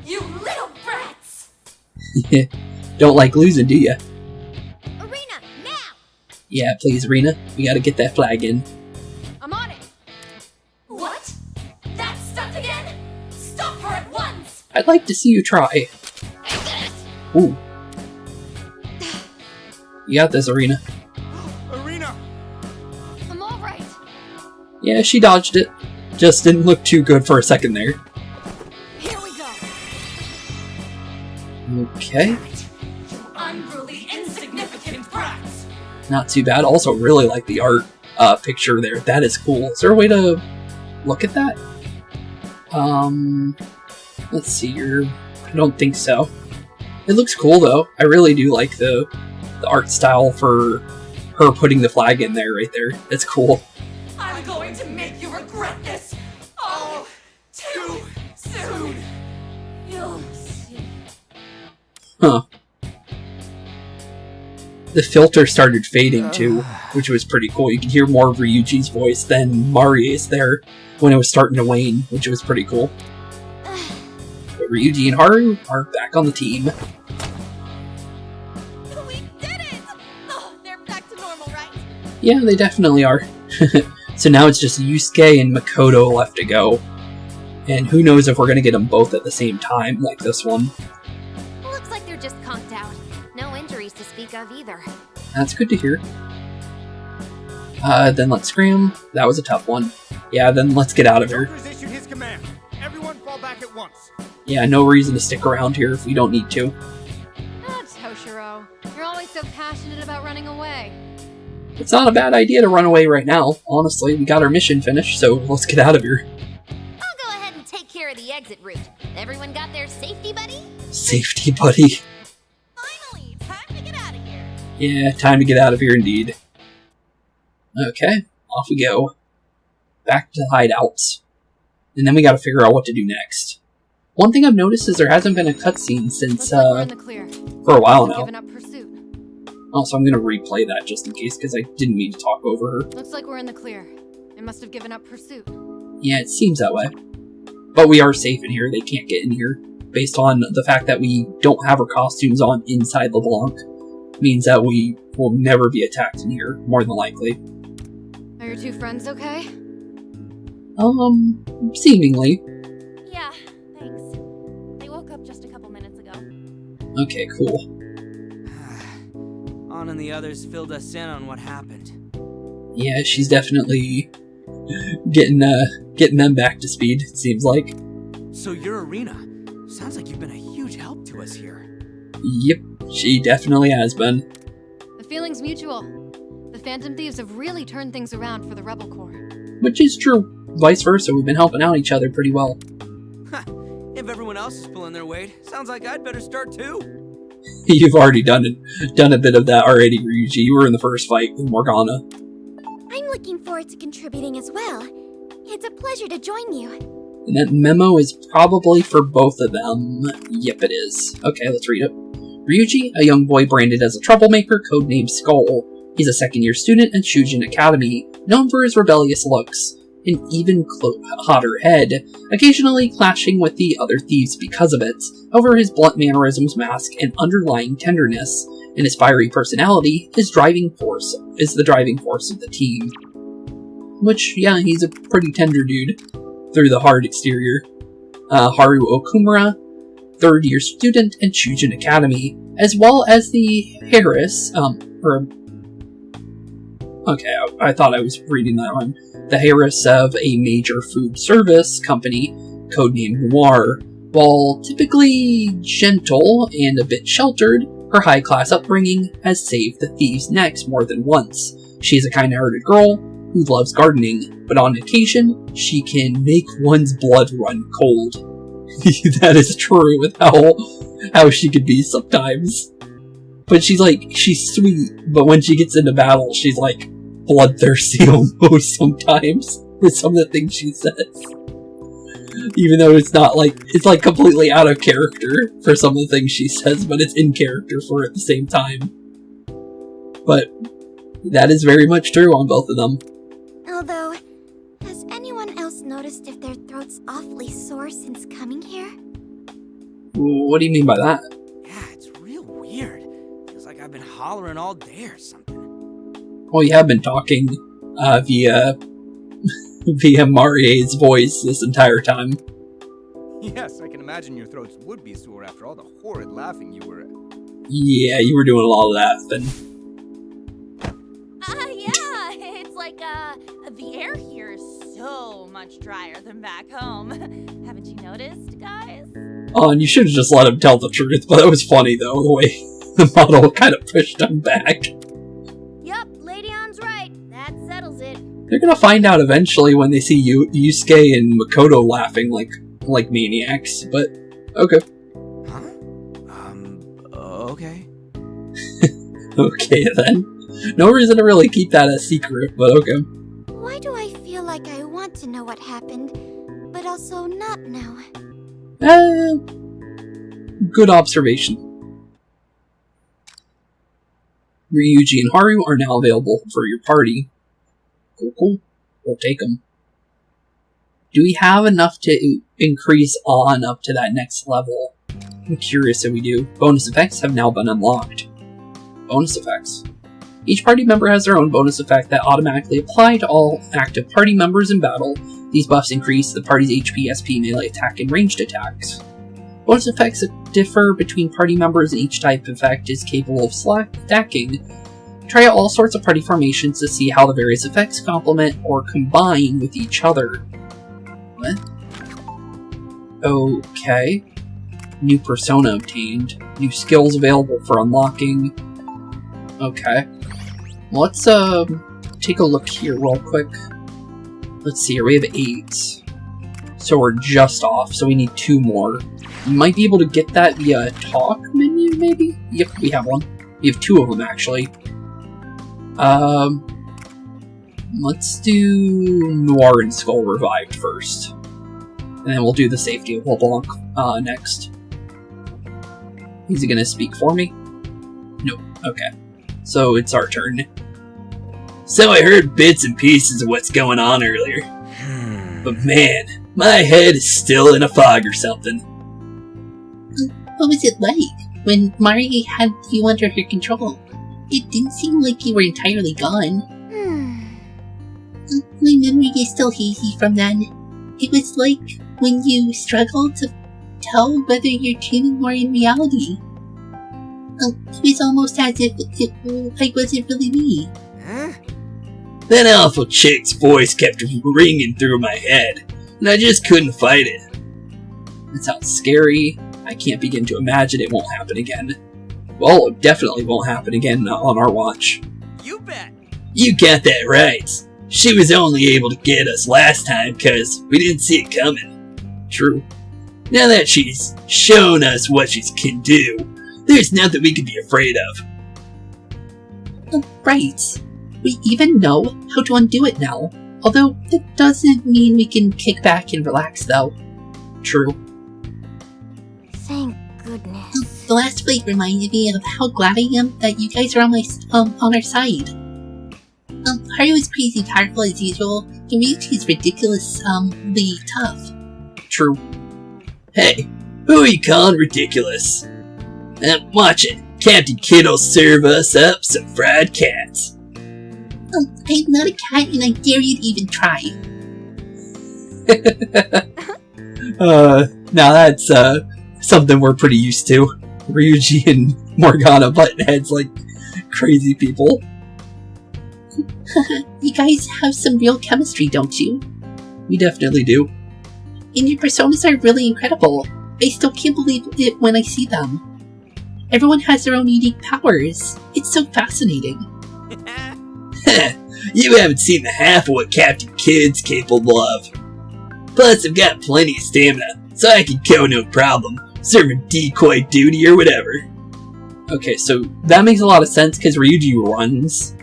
You little brats! Don't like losing, do ya? Erina, now. Yeah, please, Erina. We gotta get that flag in. I'm on it. What? That's stuck again? Stop her at once! I'd like to see you try. Ooh. You got this, Erina. Erina! I'm all right. Yeah, she dodged it. Just didn't look too good for a second there. Here we go. Okay. You unruly, insignificant brats! Not too bad. Also really like the art picture there. That is cool. Is there a way to look at that? Let's see here. I don't think so. It looks cool though. I really do like the art style for her putting the flag in there right there. It's cool. I'm going to make you regret this! All too soon! You'll see. Huh. The filter started fading too, which was pretty cool. You could hear more of Ryuji's voice than Marie's there when it was starting to wane, which was pretty cool. But Ryuji and Haru are back on the team. We did it. Oh, they're back to normal, right? Yeah, they definitely are. So now it's just Yusuke and Makoto left to go. And who knows if we're gonna get them both at the same time, like this one. Looks like they're just conked out. No injuries to speak of either. That's good to hear. Then let's scram. That was a tough one. Yeah, then let's get out of here. Joker's issued his command. Everyone fall back at once. Yeah, no reason to stick around here if we don't need to. Ah, Toshiro. You're always so passionate about running away. It's not a bad idea to run away right now. Honestly, we got our mission finished, so let's get out of here. I'll go ahead and take care of the exit route. Everyone got their safety buddy? Safety buddy. Finally, time to get out of here. Yeah, time to get out of here indeed. Okay, off we go. Back to the hideouts. And then we gotta figure out what to do next. One thing I've noticed is there hasn't been a cutscene since, Looks like we're in the clear. for a while now. Giving up pursuit. Also, I'm gonna replay that just in case, because I didn't mean to talk over her. Looks like we're in the clear. They must have given up pursuit. Yeah, it seems that way. But we are safe in here. They can't get in here. Based on the fact that we don't have our costumes on inside LeBlanc, means that we will never be attacked in here, more than likely. Are your two friends okay? Seemingly. Yeah, thanks. They woke up just a couple minutes ago. Okay, cool. On and the others filled us in on what happened. Yeah, she's definitely getting them back to speed, it seems like. So you're Erina. Sounds like you've been a huge help to us here. Yep, she definitely has been. The feeling's mutual. The Phantom Thieves have really turned things around for the Rebel Corps. Which is true. Vice versa, we've been helping out each other pretty well. If everyone else is pulling their weight, sounds like I'd better start too. You've already done a bit of that already, Ryuji. You were in the first fight with Morgana. I'm looking forward to contributing as well. It's a pleasure to join you. And that memo is probably for both of them. Yep, it is. Okay, let's read it. Ryuji, a young boy branded as a troublemaker, codenamed Skull. He's a second-year student at Shujin Academy, known for his rebellious looks, an even hotter head, occasionally clashing with the other thieves because of it. However, his blunt mannerisms mask an underlying tenderness, and his fiery personality is the driving force of the team. Which, yeah, he's a pretty tender dude through the hard exterior. Haru Okumura, third-year student at Shujin Academy, as well as the Harris, okay, I thought I was reading that wrong. The Harris of a major food service company, codenamed Noir. While typically gentle and a bit sheltered, her high-class upbringing has saved the thieves' necks more than once. She is a kind-hearted girl who loves gardening, but on occasion, she can make one's blood run cold. That is true with how she could be sometimes. But she's sweet, but when she gets into battle, she's like bloodthirsty almost sometimes with some of the things she says. Even though it's like completely out of character for some of the things she says, but it's in character for at the same time. But that is very much true on both of them. Although, has anyone else noticed if their throat's awfully sore since coming here? What do you mean by that? Yeah, it's real weird. Feels like I've been hollering all day or something. Well, you have been talking via Marie's voice this entire time. Yes, I can imagine your throats would be sore after all the horrid laughing you were at. Yeah, you were doing a lot of that then. Yeah, it's like, the air here is so much drier than back home. Haven't you noticed, guys? Oh, and you should have just let him tell the truth, but it was funny though, the way the model kind of pushed him back. Yup, Lady Ann's right. That settles it. They're gonna find out eventually when they see Yusuke and Makoto laughing like maniacs, but okay. Huh? Okay. Okay then. No reason to really keep that a secret, but okay. Why do I feel like I want to know what happened, but also not know? Good observation. Ryuji and Haru are now available for your party. Cool. We'll take them. Do we have enough to increase on up to that next level? I'm curious if we do. Bonus effects have now been unlocked. Bonus effects. Each party member has their own bonus effect that automatically apply to all active party members in battle. These buffs increase the party's HP, SP, melee attack, and ranged attacks. Bonus effects differ between party members, and each type of effect is capable of stacking. Try out all sorts of party formations to see how the various effects complement or combine with each other. What? Okay. New persona obtained. New skills available for unlocking. Okay. Let's take a look here real quick. Let's see here, we have 8. So we're just off, so we need 2 more. We might be able to get that via talk menu, maybe? Yep, we have one. We have 2 of them, actually. Let's do Noir and Skull Revived first. And then we'll do the safety of LeBlanc next. Is he gonna speak for me? Nope, okay. So it's our turn. So I heard bits and pieces of what's going on earlier. But man, My head is still in a fog or something. What was it like when Mari had you under her control? It didn't seem like you were entirely gone. My memory is still hazy from then. It was like when you struggled to tell whether you're dreaming or in reality. It was almost as if I wasn't really me. Huh? That awful chick's voice kept ringing through my head, and I just couldn't fight it. It sounds scary. I can't begin to imagine it won't happen again. Well, it definitely won't happen again on our watch. You bet. You got that right. She was only able to get us last time because we didn't see it coming. True. Now that she's shown us what she can do, there's nothing we can be afraid of. Right. We even know how to undo it now. Although, that doesn't mean we can kick back and relax, though. True. Thank goodness. The last fight reminded me of how glad I am that you guys are on our side. Haru is crazy powerful as usual, and Ryuji is ridiculously tough. True. Hey, who are you calling ridiculous? Watch it. Captain Kidd'll serve us up some fried cats. I'm not a cat and I dare you to even try. Now that's something we're pretty used to. Ryuji and Morgana button heads like crazy people. You guys have some real chemistry, don't you? We definitely do. And your personas are really incredible. I still can't believe it when I see them. Everyone has their own unique powers. It's so fascinating. You haven't seen the half of what Captain Kidd's capable of. Plus, I've got plenty of stamina, so I can go no problem, serving decoy duty or whatever. Okay, so that makes a lot of sense because Ryuji runs.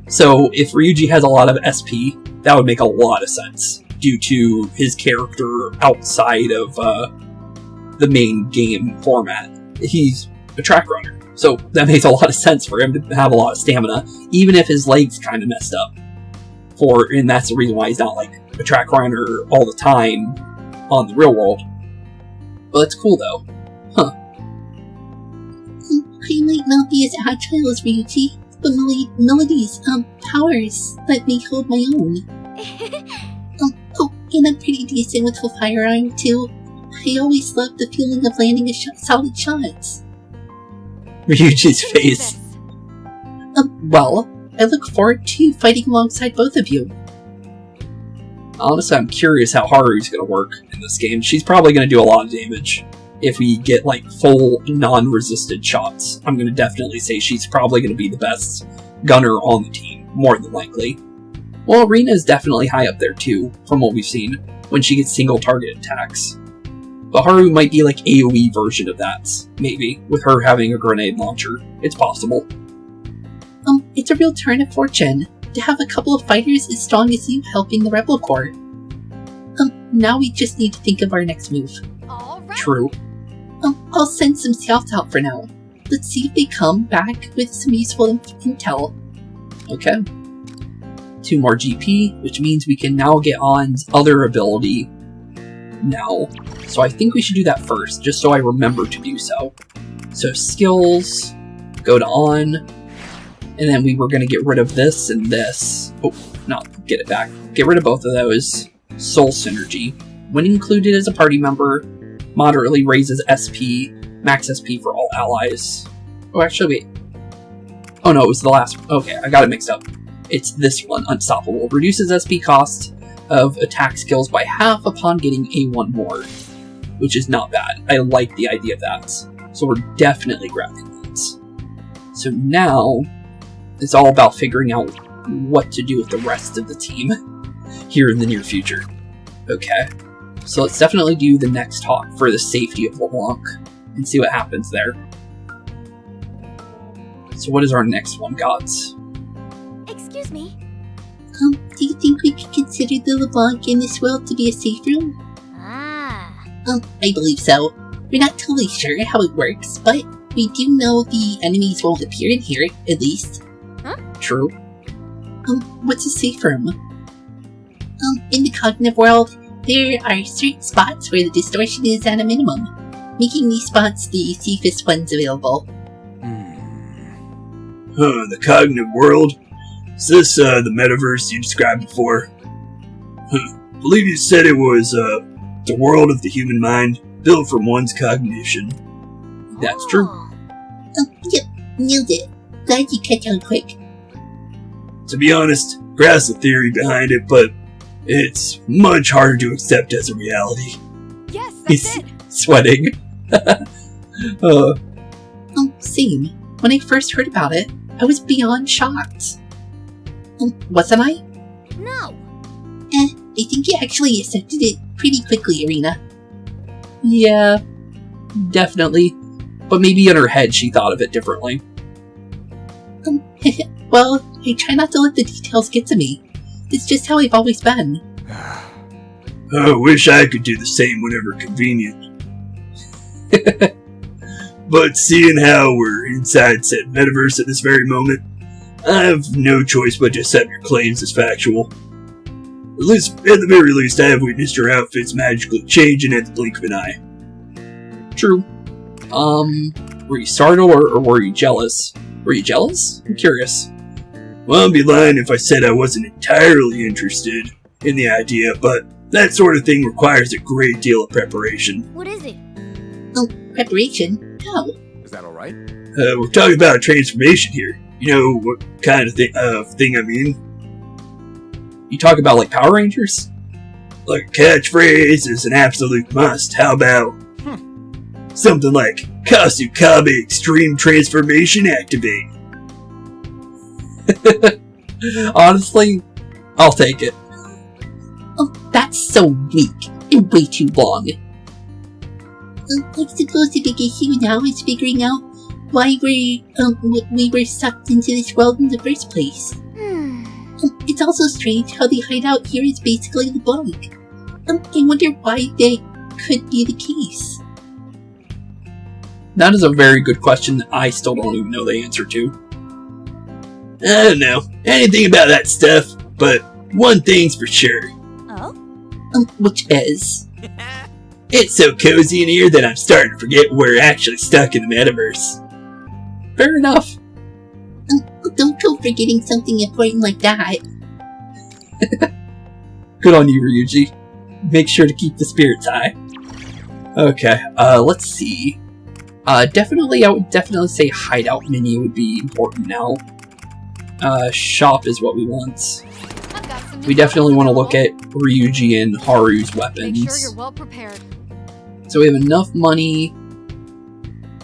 So if Ryuji has a lot of SP, that would make a lot of sense due to his character outside of the main game format. He's a track runner. So that makes a lot of sense for him to have a lot of stamina, even if his leg's kind of messed up. And that's the reason why he's not like a track runner all the time on the real world. But it's cool though. Huh. I might not be as agile as Ryuji, but Melody's powers let me hold my own. And I'm pretty decent with the firearm too. I always loved the feeling of landing solid shots. Ryuji's face. Well, I look forward to fighting alongside both of you. Honestly, I'm curious how Haru's gonna work in this game. She's probably gonna do a lot of damage. If we get like full non-resisted shots, I'm gonna definitely say she's probably gonna be the best gunner on the team, more than likely. Well, Erina is definitely high up there too, from what we've seen, when she gets single target attacks. But Haru might be like AoE version of that, maybe, with her having a grenade launcher. It's possible. It's a real turn of fortune to have a couple of fighters as strong as you helping the Rebel Corps. Now we just need to think of our next move. All right. True. I'll send some scouts out for now. Let's see if they come back with some useful intel. Okay. 2 more GP, which means we can now get On's other ability now. So I think we should do that first, just so I remember to do so. So skills, go to On, and then we were going to get rid of this and this. Oh, no, get it back. Get rid of both of those. Soul Synergy. When included as a party member, moderately raises SP, max SP for all allies. Oh, actually, wait. Oh no, it was the last. Okay, I got it mixed up. It's this one, Unstoppable. Reduces SP cost of attack skills by half upon getting A1 more, which is not bad. I like the idea of that. So we're definitely grabbing that. So now, it's all about figuring out what to do with the rest of the team here in the near future. Okay, so let's definitely do the next talk for the safety of LeBlanc and see what happens there. So what is our next one, gods? Excuse me. Do you think we could consider the LeBlanc in this world to be a safe room? I believe so. We're not totally sure how it works, but we do know the enemies won't appear in here, at least. Huh? True. What's a safe room? In the cognitive world, There are certain spots where the distortion is at a minimum, making these spots the safest ones available. The cognitive world? Is this, the metaverse you described before? I believe you said it was, the world of the human mind, built from one's cognition. That's true. Yep, nailed it. Glad you catch on quick. To be honest, grasp the theory behind it, but it's much harder to accept as a reality. Yes, that's He's it. sweating. Same. When I first heard about it, I was beyond shocked. Wasn't I? No. I think you actually accepted it pretty quickly, Erina. Yeah, definitely. But maybe in her head she thought of it differently. Well, I try not to let the details get to me. It's just how I've always been. I wish I could do the same whenever convenient. But seeing how we're inside said metaverse at this very moment, I have no choice but to accept your claims as factual. At the very least, I have witnessed your outfits magically changing at the blink of an eye. True. Were you startled or were you jealous? Were you jealous? I'm curious. Well, I'd be lying if I said I wasn't entirely interested in the idea, but that sort of thing requires a great deal of preparation. What is it? Preparation? How? Is that alright? We're talking about a transformation here. You know what kind of thing I mean? You talk about like Power Rangers? Like a catchphrase is an absolute must. How about something like Kasukabe Extreme Transformation Activate? Honestly, I'll take it. Oh, that's so weak and way too long. I suppose the big issue now is figuring out why we were sucked into this world in the first place. It's also strange how the hideout here is basically the bunk. I wonder why that could be the case. That is a very good question that I still don't even know the answer to. I don't know anything about that stuff, but one thing's for sure. Oh? Which is? It's so cozy in here that I'm starting to forget we're actually stuck in the metaverse. Fair enough. Don't go forgetting something important like that. Good on you, Ryuji. Make sure to keep the spirits high. Okay, let's see. I would definitely say hideout menu would be important now. Shop is what we want. We definitely want to look at Ryuji and Haru's weapons. Make sure you're well prepared. So we have enough money.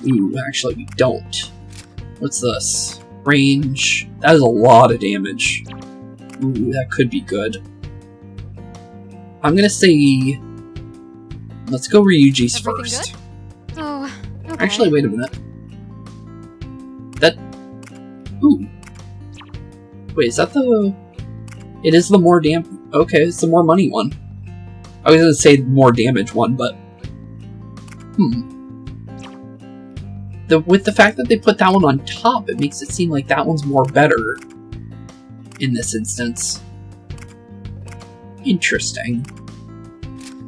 Ooh, actually we don't. What's this? Range. That is a lot of damage. Ooh, that could be good. I'm gonna say... Let's go Ryuji's Everything first. Good? Oh, okay. Actually, wait a minute. That... Ooh. Wait, is that the... It is the more Okay, it's the more money one. I was gonna say more damage one, but... With the fact that they put that one on top, it makes it seem like that one's more better in this instance. Interesting.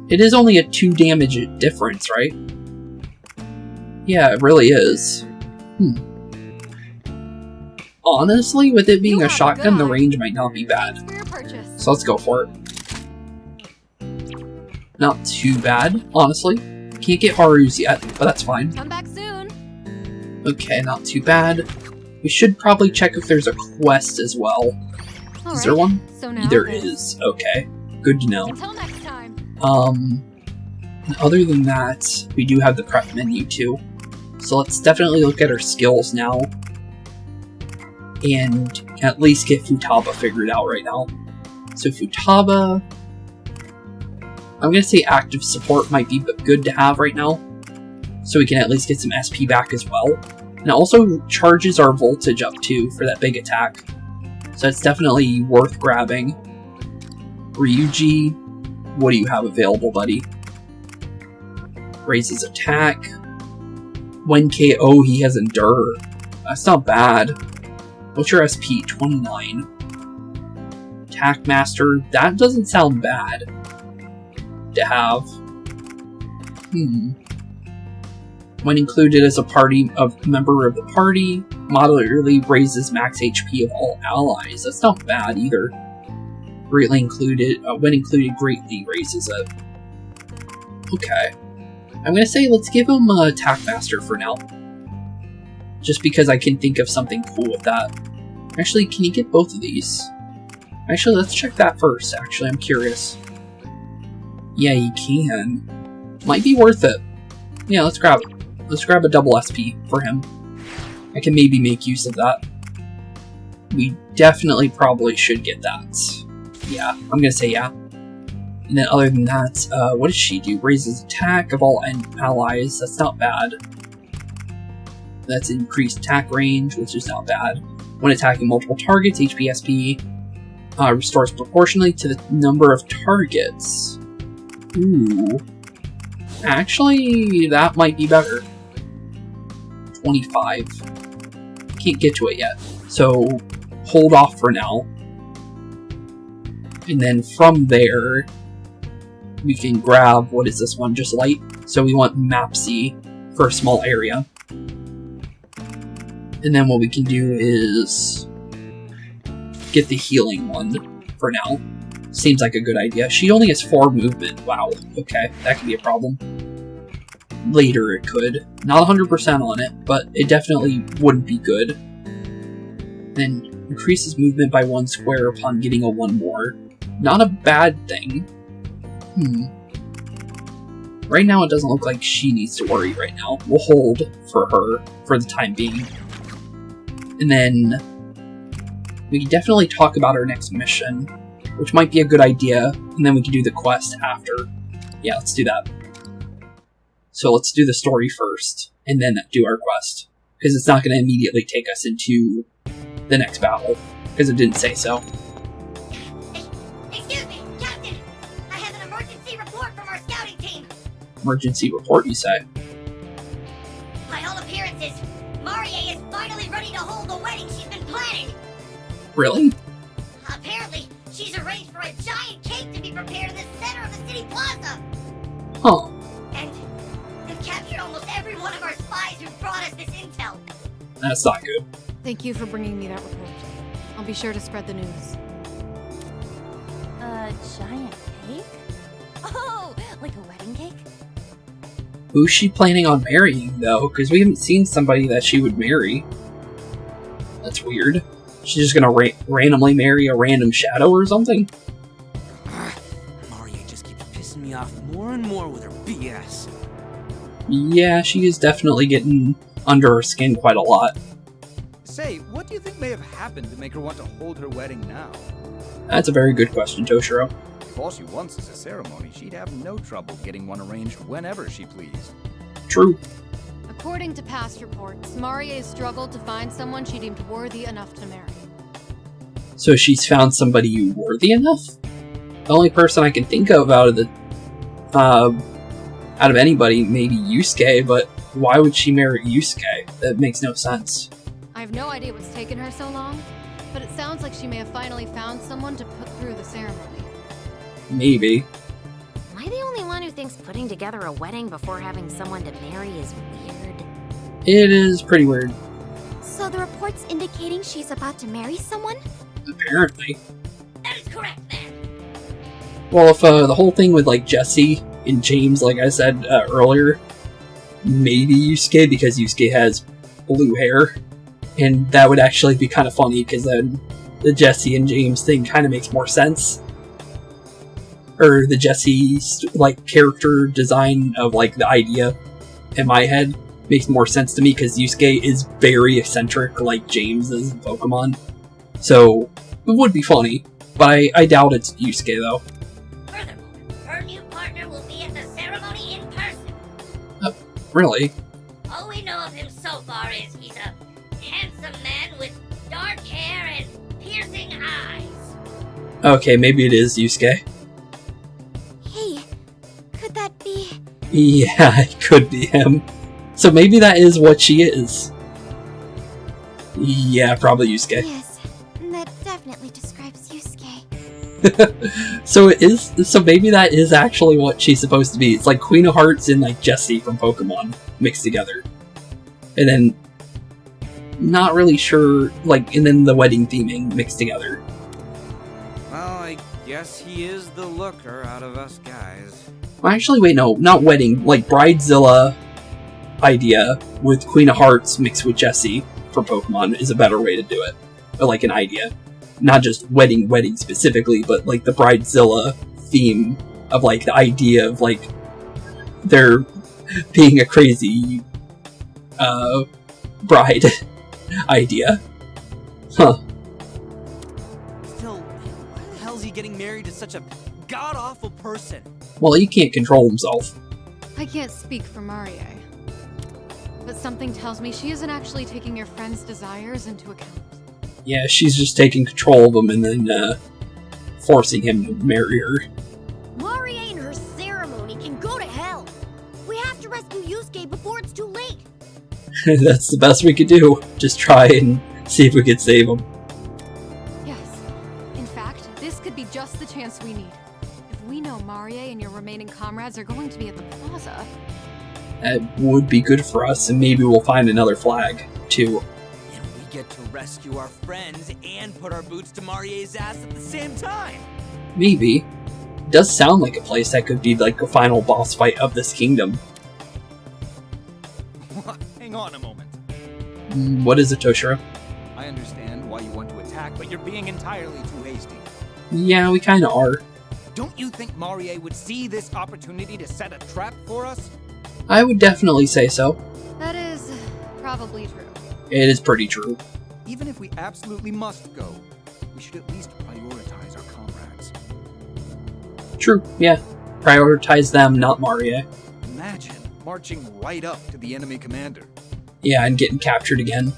It is only a 2 damage difference, right? Yeah, it really is. Honestly, with it being a shotgun, the range might not be bad. So let's go for it. Not too bad, honestly. Can't get Haru's yet, but that's fine. Come back soon. Okay, not too bad. We should probably check if there's a quest as well. Is there one? So now There is. Okay. Good to know. Until next time. And other than that, we do have the prep menu too. So let's definitely look at our skills now. And at least get Futaba figured out right now. So Futaba... I'm gonna say active support might be good to have right now. So we can at least get some SP back as well. And it also charges our voltage up too for that big attack. So it's definitely worth grabbing. Ryuji, what do you have available, buddy? Raises attack. When KO, he has Endure. That's not bad. What's your SP? 29. Attack Master, that doesn't sound bad. to have. When included as a member of the party, moderately raises max HP of all allies. That's not bad either. Greatly included, when included, greatly raises it. Okay. I'm gonna say let's give him a attack master for now. Just because I can think of something cool with that. Actually, can you get both of these? Actually, let's check that first, actually, I'm curious. Yeah, you can. Might be worth it. Yeah, let's grab it. Let's grab a double SP for him. I can maybe make use of that. We definitely probably should get that. Yeah, I'm gonna say yeah. And then other than that, what does she do? Raises attack of all allies. That's not bad. That's increased attack range, which is not bad. When attacking multiple targets, HP SP restores proportionally to the number of targets. Ooh. Actually, that might be better. 25. Can't get to it yet. So, hold off for now. And then from there, we can grab, what is this one? Just light? So we want Mapsy for a small area. And then what we can do is get the healing one for now. Seems like a good idea. She only has 4 movement. Wow. Okay, that could be a problem. Later it could. Not 100% on it, but it definitely wouldn't be good. Then increases movement by 1 square upon getting a 1 more. Not a bad thing. Right now it doesn't look like she needs to worry right now. We'll hold for her for the time being. And then we can definitely talk about our next mission, which might be a good idea, and then we can do the quest after. Yeah, let's do that. So let's do the story first, and then do our quest, because it's not going to immediately take us into the next battle, because it didn't say so. Excuse me, Captain! I have an emergency report from our scouting team! Emergency report, you say? By all appearances, Marie is finally ready to hold the wedding she's been planning! Really? Apparently, she's arranged for a giant cake to be prepared in the center of the city plaza! Huh. And they've captured almost every one of our spies who brought us this intel! That's not good. Thank you for bringing me that report. I'll be sure to spread the news. A giant cake? Oh, like a wedding cake? Who's she planning on marrying, though? Because we haven't seen somebody that she would marry. That's weird. She's just gonna randomly marry a random shadow or something? Maria just keeps pissing me off more and more with her BS. Yeah, she is definitely getting under her skin quite a lot. Say, what do you think may have happened to make her want to hold her wedding now? That's a very good question, Toshiro. If all she wants is a ceremony, she'd have no trouble getting one arranged whenever she pleased. True. According to past reports, Marie struggled to find someone she deemed worthy enough to marry. So she's found somebody worthy enough? The only person I can think of out of anybody, maybe Yusuke, but why would she marry Yusuke? That makes no sense. I have no idea what's taken her so long, but it sounds like she may have finally found someone to put through the ceremony. Maybe. Am I the only one who thinks putting together a wedding before having someone to marry is weird? It is pretty weird. So the report's indicating she's about to marry someone? Apparently. That is correct, then! Well, if the whole thing with, like, Jesse and James, like I said earlier, maybe Yusuke, because Yusuke has blue hair. And that would actually be kind of funny, because then the Jesse and James thing kind of makes more sense. Or the Jesse, like, character design of, like, the idea in my head makes more sense to me, because Yusuke is very eccentric, like James is in Pokemon. So, it would be funny, but I doubt it's Yusuke, though. Furthermore, her new partner will be at the ceremony in person. Really? All we know of him so far is he's a handsome man with dark hair and piercing eyes. Okay, maybe it is Yusuke. Hey, could that be? Yeah, it could be him. So maybe that is what she is. Yeah, probably Yusuke. Yes, that definitely describes Yusuke. So maybe that is actually what she's supposed to be. It's like Queen of Hearts and like Jessie from Pokemon mixed together. And then not really sure, like, and then the wedding theming mixed together. Well, I guess he is the looker out of us guys. Well, actually, wait, no, not wedding, like Bridezilla idea with Queen of Hearts mixed with Jessie from Pokemon is a better way to do it. Or like an idea. Not just wedding specifically, but like the Bridezilla theme of like the idea of like there being a crazy bride idea. Huh. Still, why the hell is he getting married to such a god-awful person? Well, he can't control himself. I can't speak for Marie, but something tells me she isn't actually taking your friend's desires into account. Yeah, she's just taking control of him and then forcing him to marry her. Marie and her ceremony can go to hell. We have to rescue Yusuke before it's too late. That's the best we could do. Just try and see if we could save him. Yes. In fact, this could be just the chance we need. If we know Marie and your remaining comrades are going to be at the plaza, That would be good for us, and maybe we'll find another flag, too. And we get to rescue our friends and put our boots to Marie's ass at the same time. Maybe. It does sound like a place that could be like a final boss fight of this kingdom. Hang on a moment. What is it, Toshiro? I understand why you want to attack, but you're being entirely too hasty. Yeah, we kinda are. Don't you think Marie would see this opportunity to set a trap for us? I would definitely say so. that is probably true. It is pretty true. Even if we absolutely must go, we should at least prioritize our comrades. True, yeah. Prioritize them, not Marie. Imagine marching right up to the enemy commander. Yeah, and getting captured again.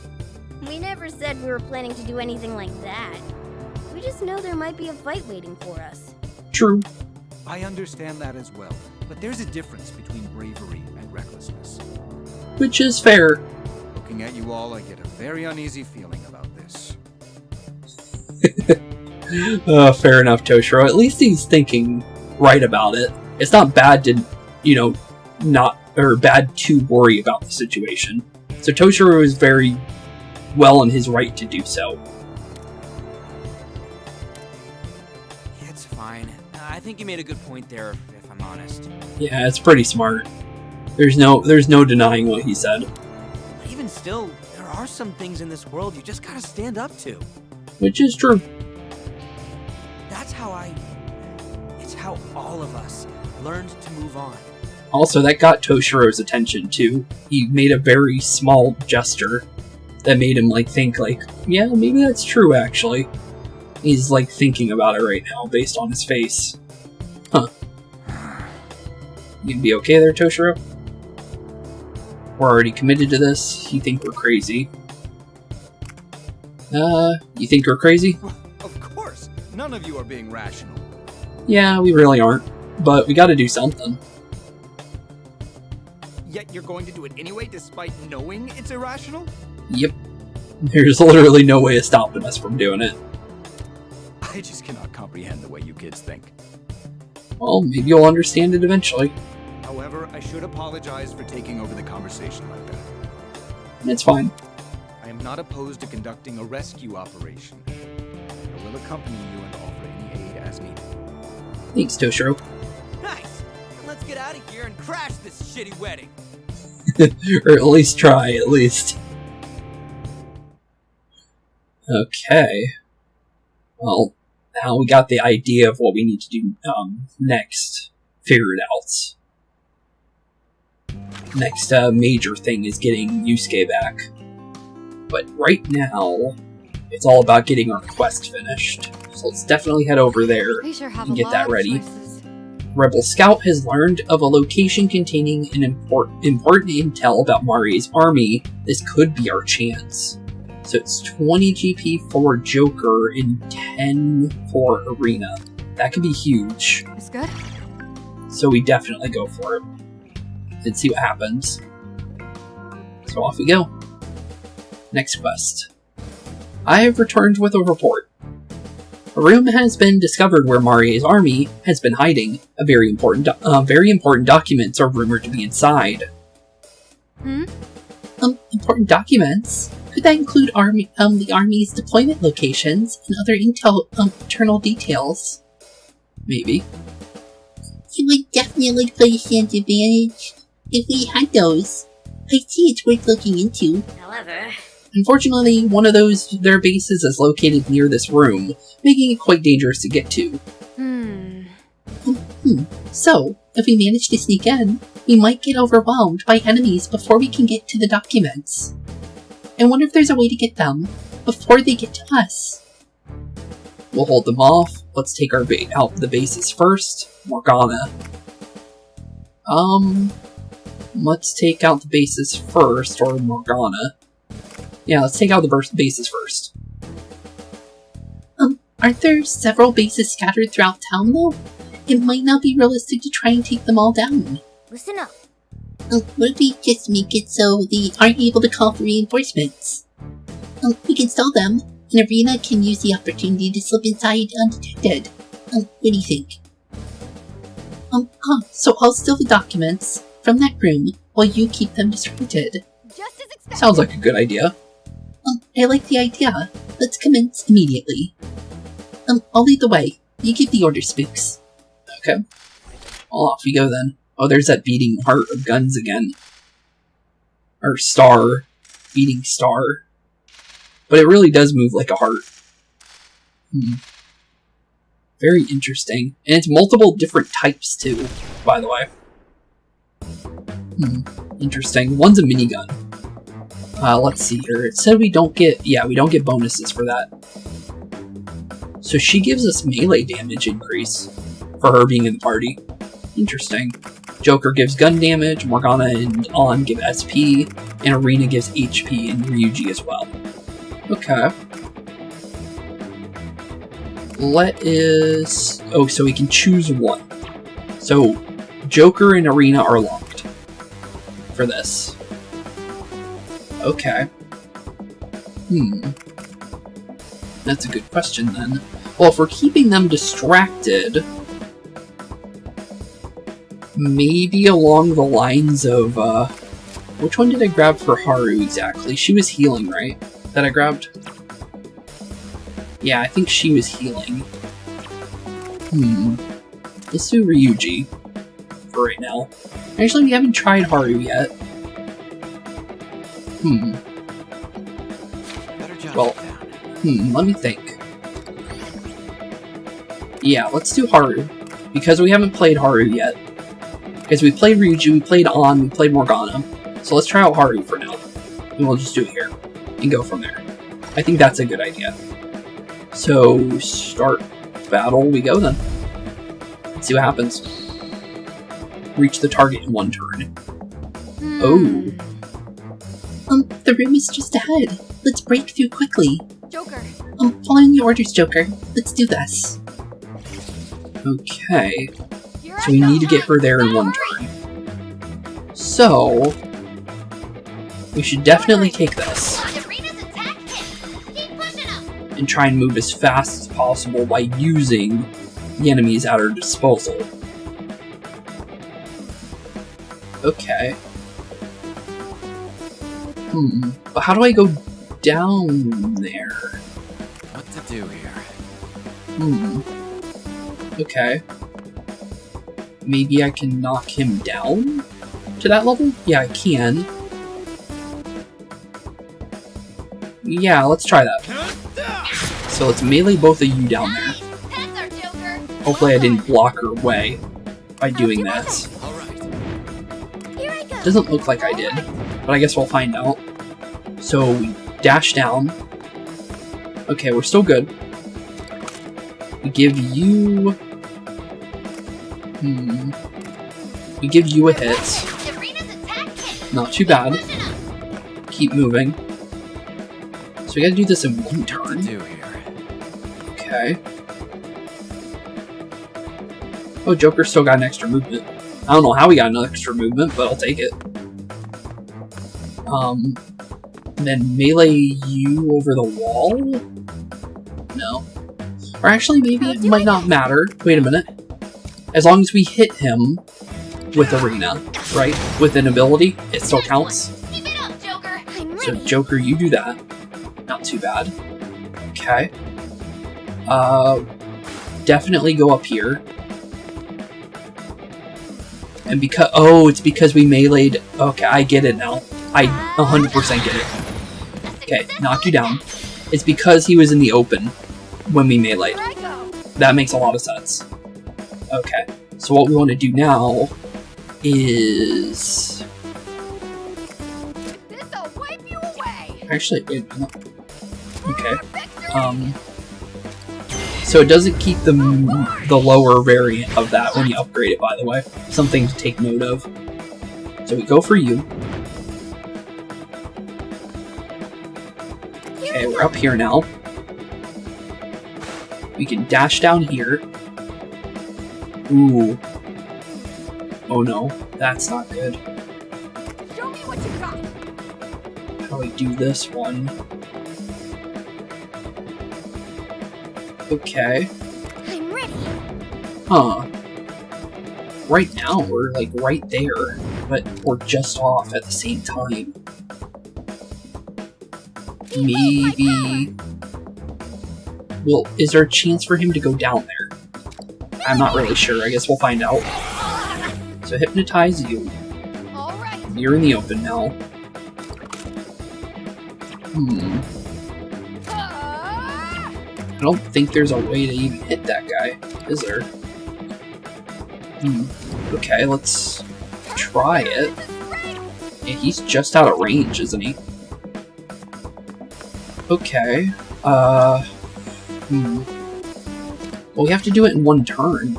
We never said we were planning to do anything like that. We just know there might be a fight waiting for us. True. I understand that as well, but there's a difference between bravery and recklessness. Which is fair. Looking at you all, I get a very uneasy feeling about this. Fair enough, Toshiro. At least he's thinking right about it. It's not bad to, bad to worry about the situation. So Toshiro is very well in his right to do so. It's fine. I think you made a good point there, if I'm honest. Yeah, it's pretty smart. There's no denying what he said. But even still, there are some things in this world you just gotta stand up to. Which is true. It's how all of us learned to move on. Also, that got Toshiro's attention too. He made a very small gesture that made him think yeah, maybe that's true actually. He's thinking about it right now based on his face. Huh. You be okay there, Toshiro? We're already committed to this. You think we're crazy? You think we're crazy? Of course! None of you are being rational. Yeah, we really aren't. But we gotta do something. Yet you're going to do it anyway despite knowing it's irrational? Yep. There's literally no way of stopping us from doing it. I just cannot comprehend the way you kids think. Well, maybe you'll understand it eventually. However, I should apologize for taking over the conversation like that. It's fine. I am not opposed to conducting a rescue operation. I will accompany you and offer any aid as needed. Thanks, Toshiro. Nice! Then let's get out of here and crash this shitty wedding! Or at least try, at least. Okay. Well, now we got the idea of what we need to do next figured out. Next major thing is getting Yusuke back. But right now, it's all about getting our quest finished. So let's definitely head over there and get that ready. Rebel Scout has learned of a location containing an important intel about Marie's army. This could be our chance. So it's 20 GP for Joker and 10 for Erina. That could be huge. It's good. So we definitely go for it. And see what happens. So off we go. Next quest. I have returned with a report. A room has been discovered where Marie's army has been hiding. Very important documents are rumored to be inside. Important documents? Could that include the army's deployment locations and other internal details? Maybe. It would definitely put us at advantage if we had those. I see it's worth looking into. However, unfortunately, one of their bases is located near this room, making it quite dangerous to get to. So, if we manage to sneak in, we might get overwhelmed by enemies before we can get to the documents. I wonder if there's a way to get them before they get to us. We'll hold them off. Let's take our bait out the bases first. Morgana. Let's take out the bases first, or Morgana. Yeah, let's take out the bases first. Aren't there several bases scattered throughout town, though? It might not be realistic to try and take them all down. Listen up. What if we just make it so they aren't able to call for reinforcements? We can stall them, and Erina can use the opportunity to slip inside undetected. What do you think? So I'll steal the documents from that room while you keep them distracted. Just as expected. Sounds like a good idea. I like the idea. Let's commence immediately. I'll lead the way. You give the order, Spooks. Okay. Well, off we go then. Oh, there's that beating heart of guns again. Or star. Beating star. But it really does move like a heart. Very interesting. And it's multiple different types too, by the way. Interesting. One's a minigun. Let's see here. It said we don't get bonuses for that. So she gives us melee damage increase for her being in the party. Interesting. Joker gives gun damage, Morgana and On give SP, and Erina gives HP and Ryuji as well. Okay. So we can choose one. So Joker and Erina are locked for this. Okay. That's a good question then. Well, if we're keeping them distracted, maybe along the lines of, which one did I grab for Haru exactly? She was healing, right? That I grabbed? Yeah, I think she was healing. Let's do Ryuji for right now. Actually, we haven't tried Haru yet. Well, let me think. Yeah, let's do Haru. Because we haven't played Haru yet. Because we played Ryuji, we played On, we played Morgana. So let's try out Haru for now. And we'll just do it here. And go from there. I think that's a good idea. So, start battle we go then. Let's see what happens. Reach the target in one turn. Oh. The room is just ahead. Let's break through quickly. Joker. Following your orders, Joker. Let's do this. Okay. So we need to get her there in one turn. So, we should definitely take this. And try and move as fast as possible by using the enemies at our disposal. Okay. But how do I go down there? What to do here? Okay. Maybe I can knock him down to that level? Yeah, I can. Yeah, let's try that. So let's melee both of you down there. Hopefully I didn't block her way by doing that. Doesn't look like I did, but I guess we'll find out. So we dash down. Okay, we're still good. We give you... We give you a hit. Not too bad. Keep moving. So we gotta do this in one turn. Okay. Oh, Joker still got an extra movement. I don't know how he got an extra movement, but I'll take it. Then melee you over the wall? No. Or actually, maybe it might not matter. Wait a minute. As long as we hit him with Erina, right? With an ability, it still counts. Keep it up, Joker. So, Joker, you do that. Not too bad. Okay. Definitely go up here. And because... Oh, it's because we meleeed... Okay, I get it now. I 100% get it. Okay, knock you down. It's because he was in the open when we meleeed. That makes a lot of sense. Okay, so what we want to do now is... This'll wipe you away. Actually, wait a minute. Okay. So it doesn't keep the lower variant of that when you upgrade it, by the way. Something to take note of. So we go for you. Okay, we're up here now. We can dash down here. Ooh. Oh no, that's not good. Show me what you got. How do we do this one? Okay. I'm ready. Huh. Right now, we're like right there, but we're just off at the same time. Maybe... Well, is there a chance for him to go down there? I'm not really sure. I guess we'll find out. So hypnotize you. You're in the open now. I don't think there's a way to even hit that guy, is there? Okay, let's try it. Yeah, he's just out of range, isn't he? Okay, well, we have to do it in one turn.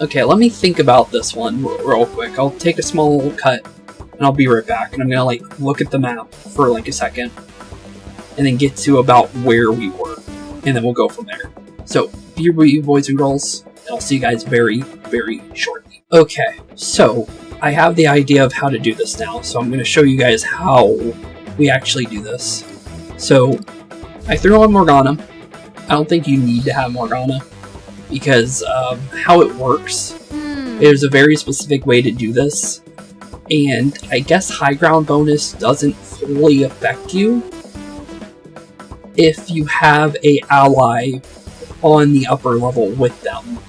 Okay, let me think about this one real quick. I'll take a small cut, and I'll be right back. And I'm gonna, like, look at the map for, like, a second. And then get to about where we were. And then we'll go from there. So, be you boys and girls, and I'll see you guys very, very shortly. Okay, so, I have the idea of how to do this now. So I'm gonna show you guys how we actually do this. So, I threw on Morgana. I don't think you need to have Morgana, because how it works, there's a very specific way to do this, and I guess high ground bonus doesn't fully affect you if you have a ally on the upper level with them.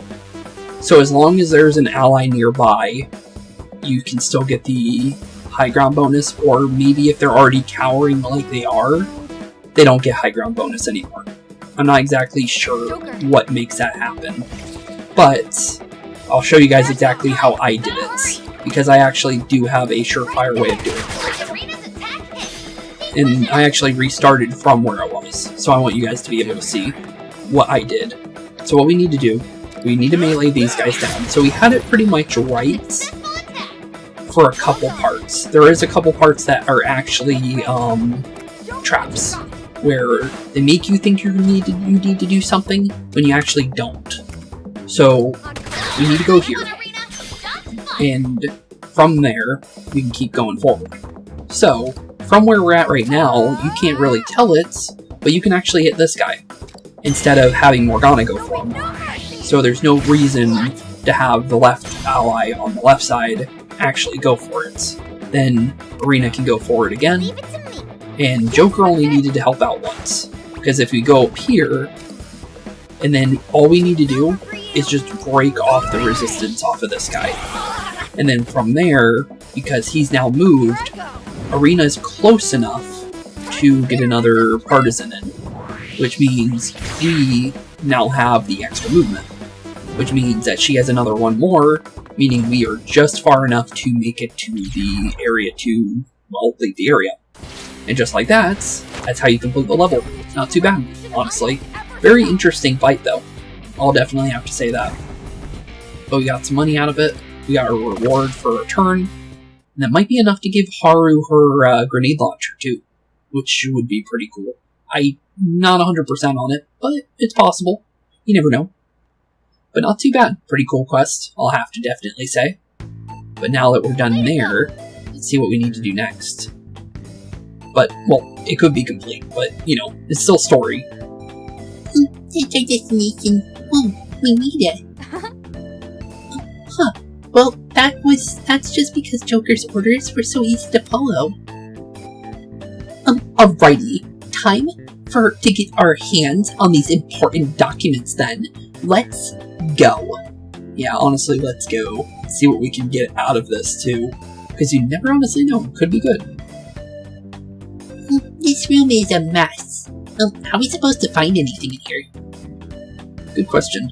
So as long as there's an ally nearby, you can still get the high ground bonus, or maybe if they're already cowering like they are, they don't get high ground bonus anymore. I'm not exactly sure what makes that happen, but I'll show you guys exactly how I did it, because I actually do have a surefire way of doing it. And I actually restarted from where I was, so I want you guys to be able to see what I did. So what we need to do, we need to melee these guys down. So we had it pretty much right for a couple parts. There is a couple parts that are actually traps, where they make you think you need to do something when you actually don't. So we need to go here, and from there we can keep going forward. So from where we're at right now, you can't really tell it, but you can actually hit this guy instead of having Morgana go for him. So there's no reason to have the left ally on the left side actually go for it. Then Erina can go forward again, and Joker only needed to help out once. Because if we go up here, and then all we need to do is just break off the resistance off of this guy. And then from there, because he's now moved, Erina's close enough to get another partisan in. Which means we now have the extra movement. Which means that she has another one more, meaning we are just far enough to make it to the area to, well, leave the area. And just like that, that's how you complete the level. Not too bad, honestly. Very interesting fight, though. I'll definitely have to say that. But we got some money out of it. We got a reward for a turn. And that might be enough to give Haru her grenade launcher, too. Which would be pretty cool. I'm not 100% on it, but it's possible. You never know. But not too bad. Pretty cool quest, I'll have to definitely say. But now that we're done there, let's see what we need to do next. But, well, it could be complete, but, you know, it's still story. That's our destination. Oh, we made it. Huh. Well, that's just because Joker's orders were so easy to follow. Alrighty. Time to get our hands on these important documents then. Let's go. Yeah, honestly, let's go. See what we can get out of this, too. Because you never honestly know. Could be good. This room is a mess. How are we supposed to find anything in here? Good question.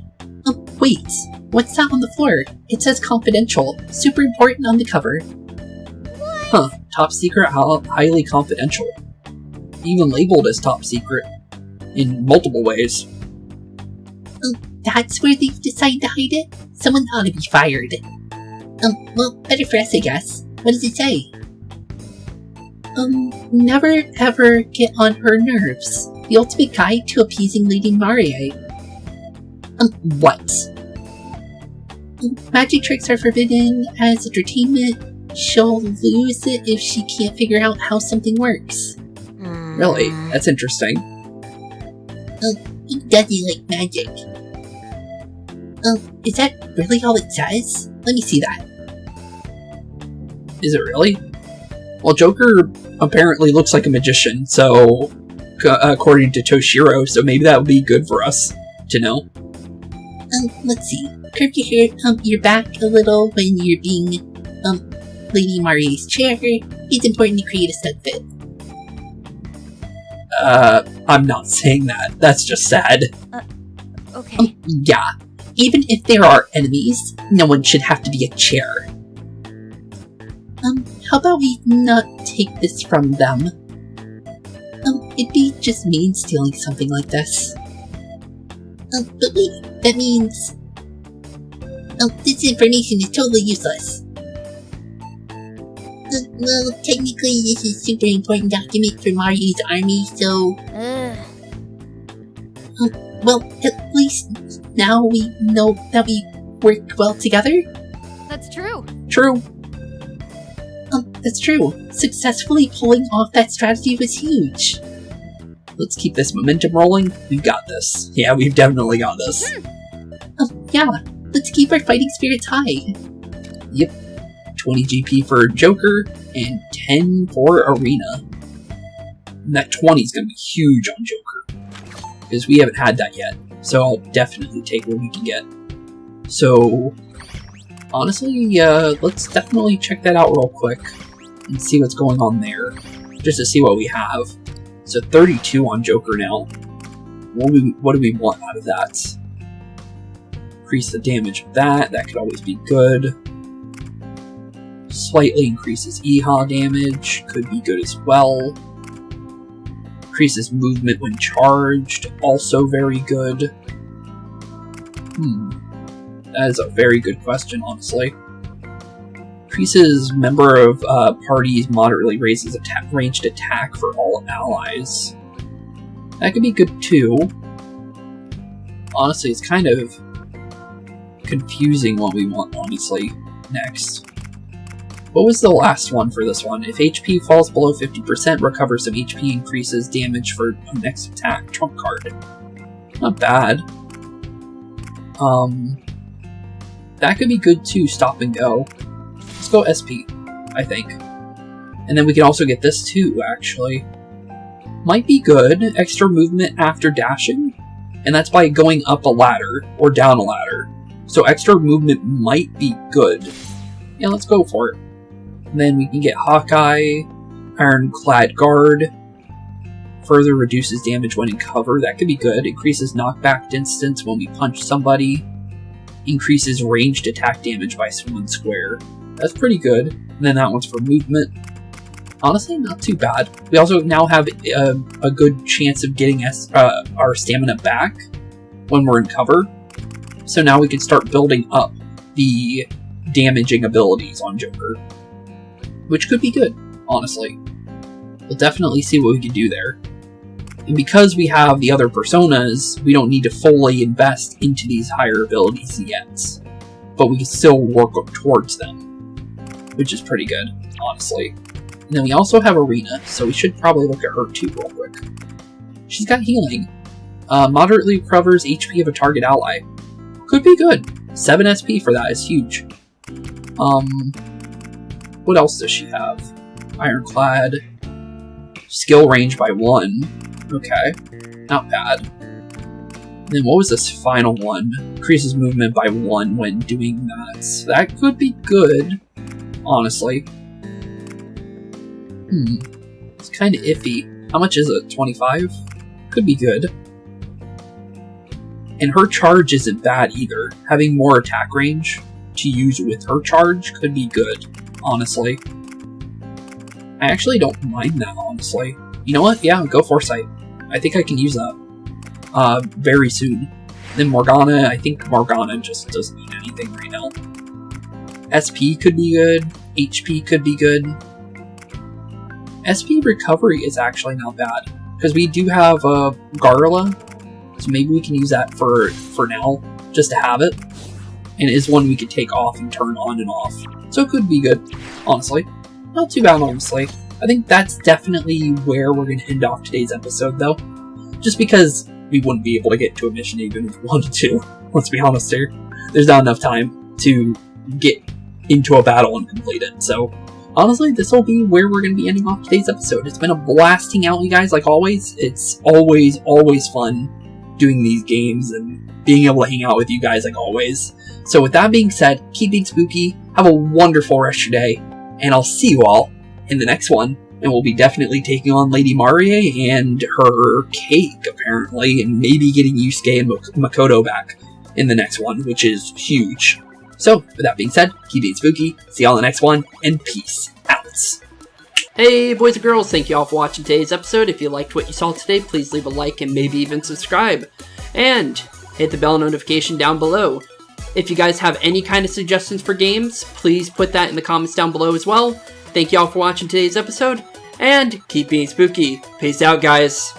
Wait. What's that on the floor? It says confidential. Super important on the cover. What? Huh. Top secret, highly confidential. Even labeled as top secret. In multiple ways. That's where they've decided to hide it? Someone ought to be fired. Well, better for us, I guess. What does it say? Never ever get on her nerves. The ultimate guide to appeasing Lady Marie. What? Magic tricks are forbidden as entertainment. She'll lose it if she can't figure out how something works. Really? That's interesting. He doesn't like magic. Is that really all it says? Let me see that. Is it really? Well, Joker apparently looks like a magician, so according to Toshiro, so maybe that would be good for us to know. Let's see. Curve your back a little when you're being, Lady Marie's chair. It's important to create a snug fit. I'm not saying that. That's just sad. Okay. Yeah. Even if there are enemies, no one should have to be a chair. How about we not take this from them? It'd be just mean stealing something like this. But wait, that means... this information is totally useless. Well, technically this is a super important document for Marie's army, so... well, at least now we know that we work well together? That's true. True. That's true. Successfully pulling off that strategy was huge. Let's keep this momentum rolling. We've got this. Yeah, we've definitely got this. Yeah. Let's keep our fighting spirits high. Yep. 20 GP for Joker, and 10 for Erina. And that 20 is going to be huge on Joker. Because we haven't had that yet. So I'll definitely take what we can get. So, honestly, let's definitely check that out real quick. And see what's going on there. Just to see what we have. So 32 on Joker now. What do we want out of that? Increase the damage of that. That could always be good. Slightly increases EHA damage. Could be good as well. Increases movement when charged. Also very good. That is a very good question, honestly. Increases member of parties moderately raises ranged attack for all allies. That could be good too. Honestly, it's kind of confusing what we want, honestly, next. What was the last one for this one? If HP falls below 50%, recover some HP, increases damage for next attack. Trump card. Not bad. That could be good too, stop and go. Let's go SP, I think. And then we can also get this too, actually. Might be good. Extra movement after dashing. And that's by going up a ladder, or down a ladder. So extra movement might be good. Yeah, let's go for it. And then we can get Hawkeye, Ironclad Guard. Further reduces damage when in cover. That could be good. Increases knockback distance when we punch somebody. Increases ranged attack damage by 1 square. That's pretty good. And then that one's for movement. Honestly, not too bad. We also now have a good chance of getting our stamina back when we're in cover. So now we can start building up the damaging abilities on Joker. Which could be good, honestly. We'll definitely see what we can do there. And because we have the other personas, we don't need to fully invest into these higher abilities yet. But we can still work towards them. Which is pretty good, honestly. And then we also have Erina, so we should probably look at her too real quick. She's got healing. Moderately recovers HP of a target ally. Could be good. 7 SP for that is huge. What else does she have? Ironclad. Skill range by 1. Okay. Not bad. Then what was this final one? Increases movement by 1 when doing that. So that could be good, honestly. It's kind of iffy. How much is it? 25? Could be good. And her charge isn't bad either. Having more attack range to use with her charge could be good, honestly. I actually don't mind that, honestly. You know what? Yeah, go Foresight. I think I can use that very soon. Then Morgana, I think Morgana just doesn't need anything right now. SP could be good. HP could be good. SP recovery is actually not bad, because we do have Garla, so maybe we can use that for now, just to have it. And it is one we could take off and turn on and off. So it could be good, honestly. Not too bad, honestly. I think that's definitely where we're going to end off today's episode, though. Just because we wouldn't be able to get to a mission even if we wanted to. Let's be honest here. There's not enough time to get into a battle and complete it. So, honestly, this will be where we're going to be ending off today's episode. It's been a blasting out, you guys, like always. It's always fun doing these games and being able to hang out with you guys like always. So with that being said, keep being spooky, have a wonderful rest of your day, and I'll see you all in the next one. And we'll be definitely taking on Lady Marie and her cake, apparently, and maybe getting Yusuke and Makoto back in the next one, which is huge. So, with that being said, keep being spooky, see y'all in the next one, and peace out. Hey boys and girls, thank you all for watching today's episode. If you liked what you saw today, please leave a like and maybe even subscribe. And hit the bell notification down below. If you guys have any kind of suggestions for games, please put that in the comments down below as well. Thank you all for watching today's episode, and keep being spooky. Peace out, guys.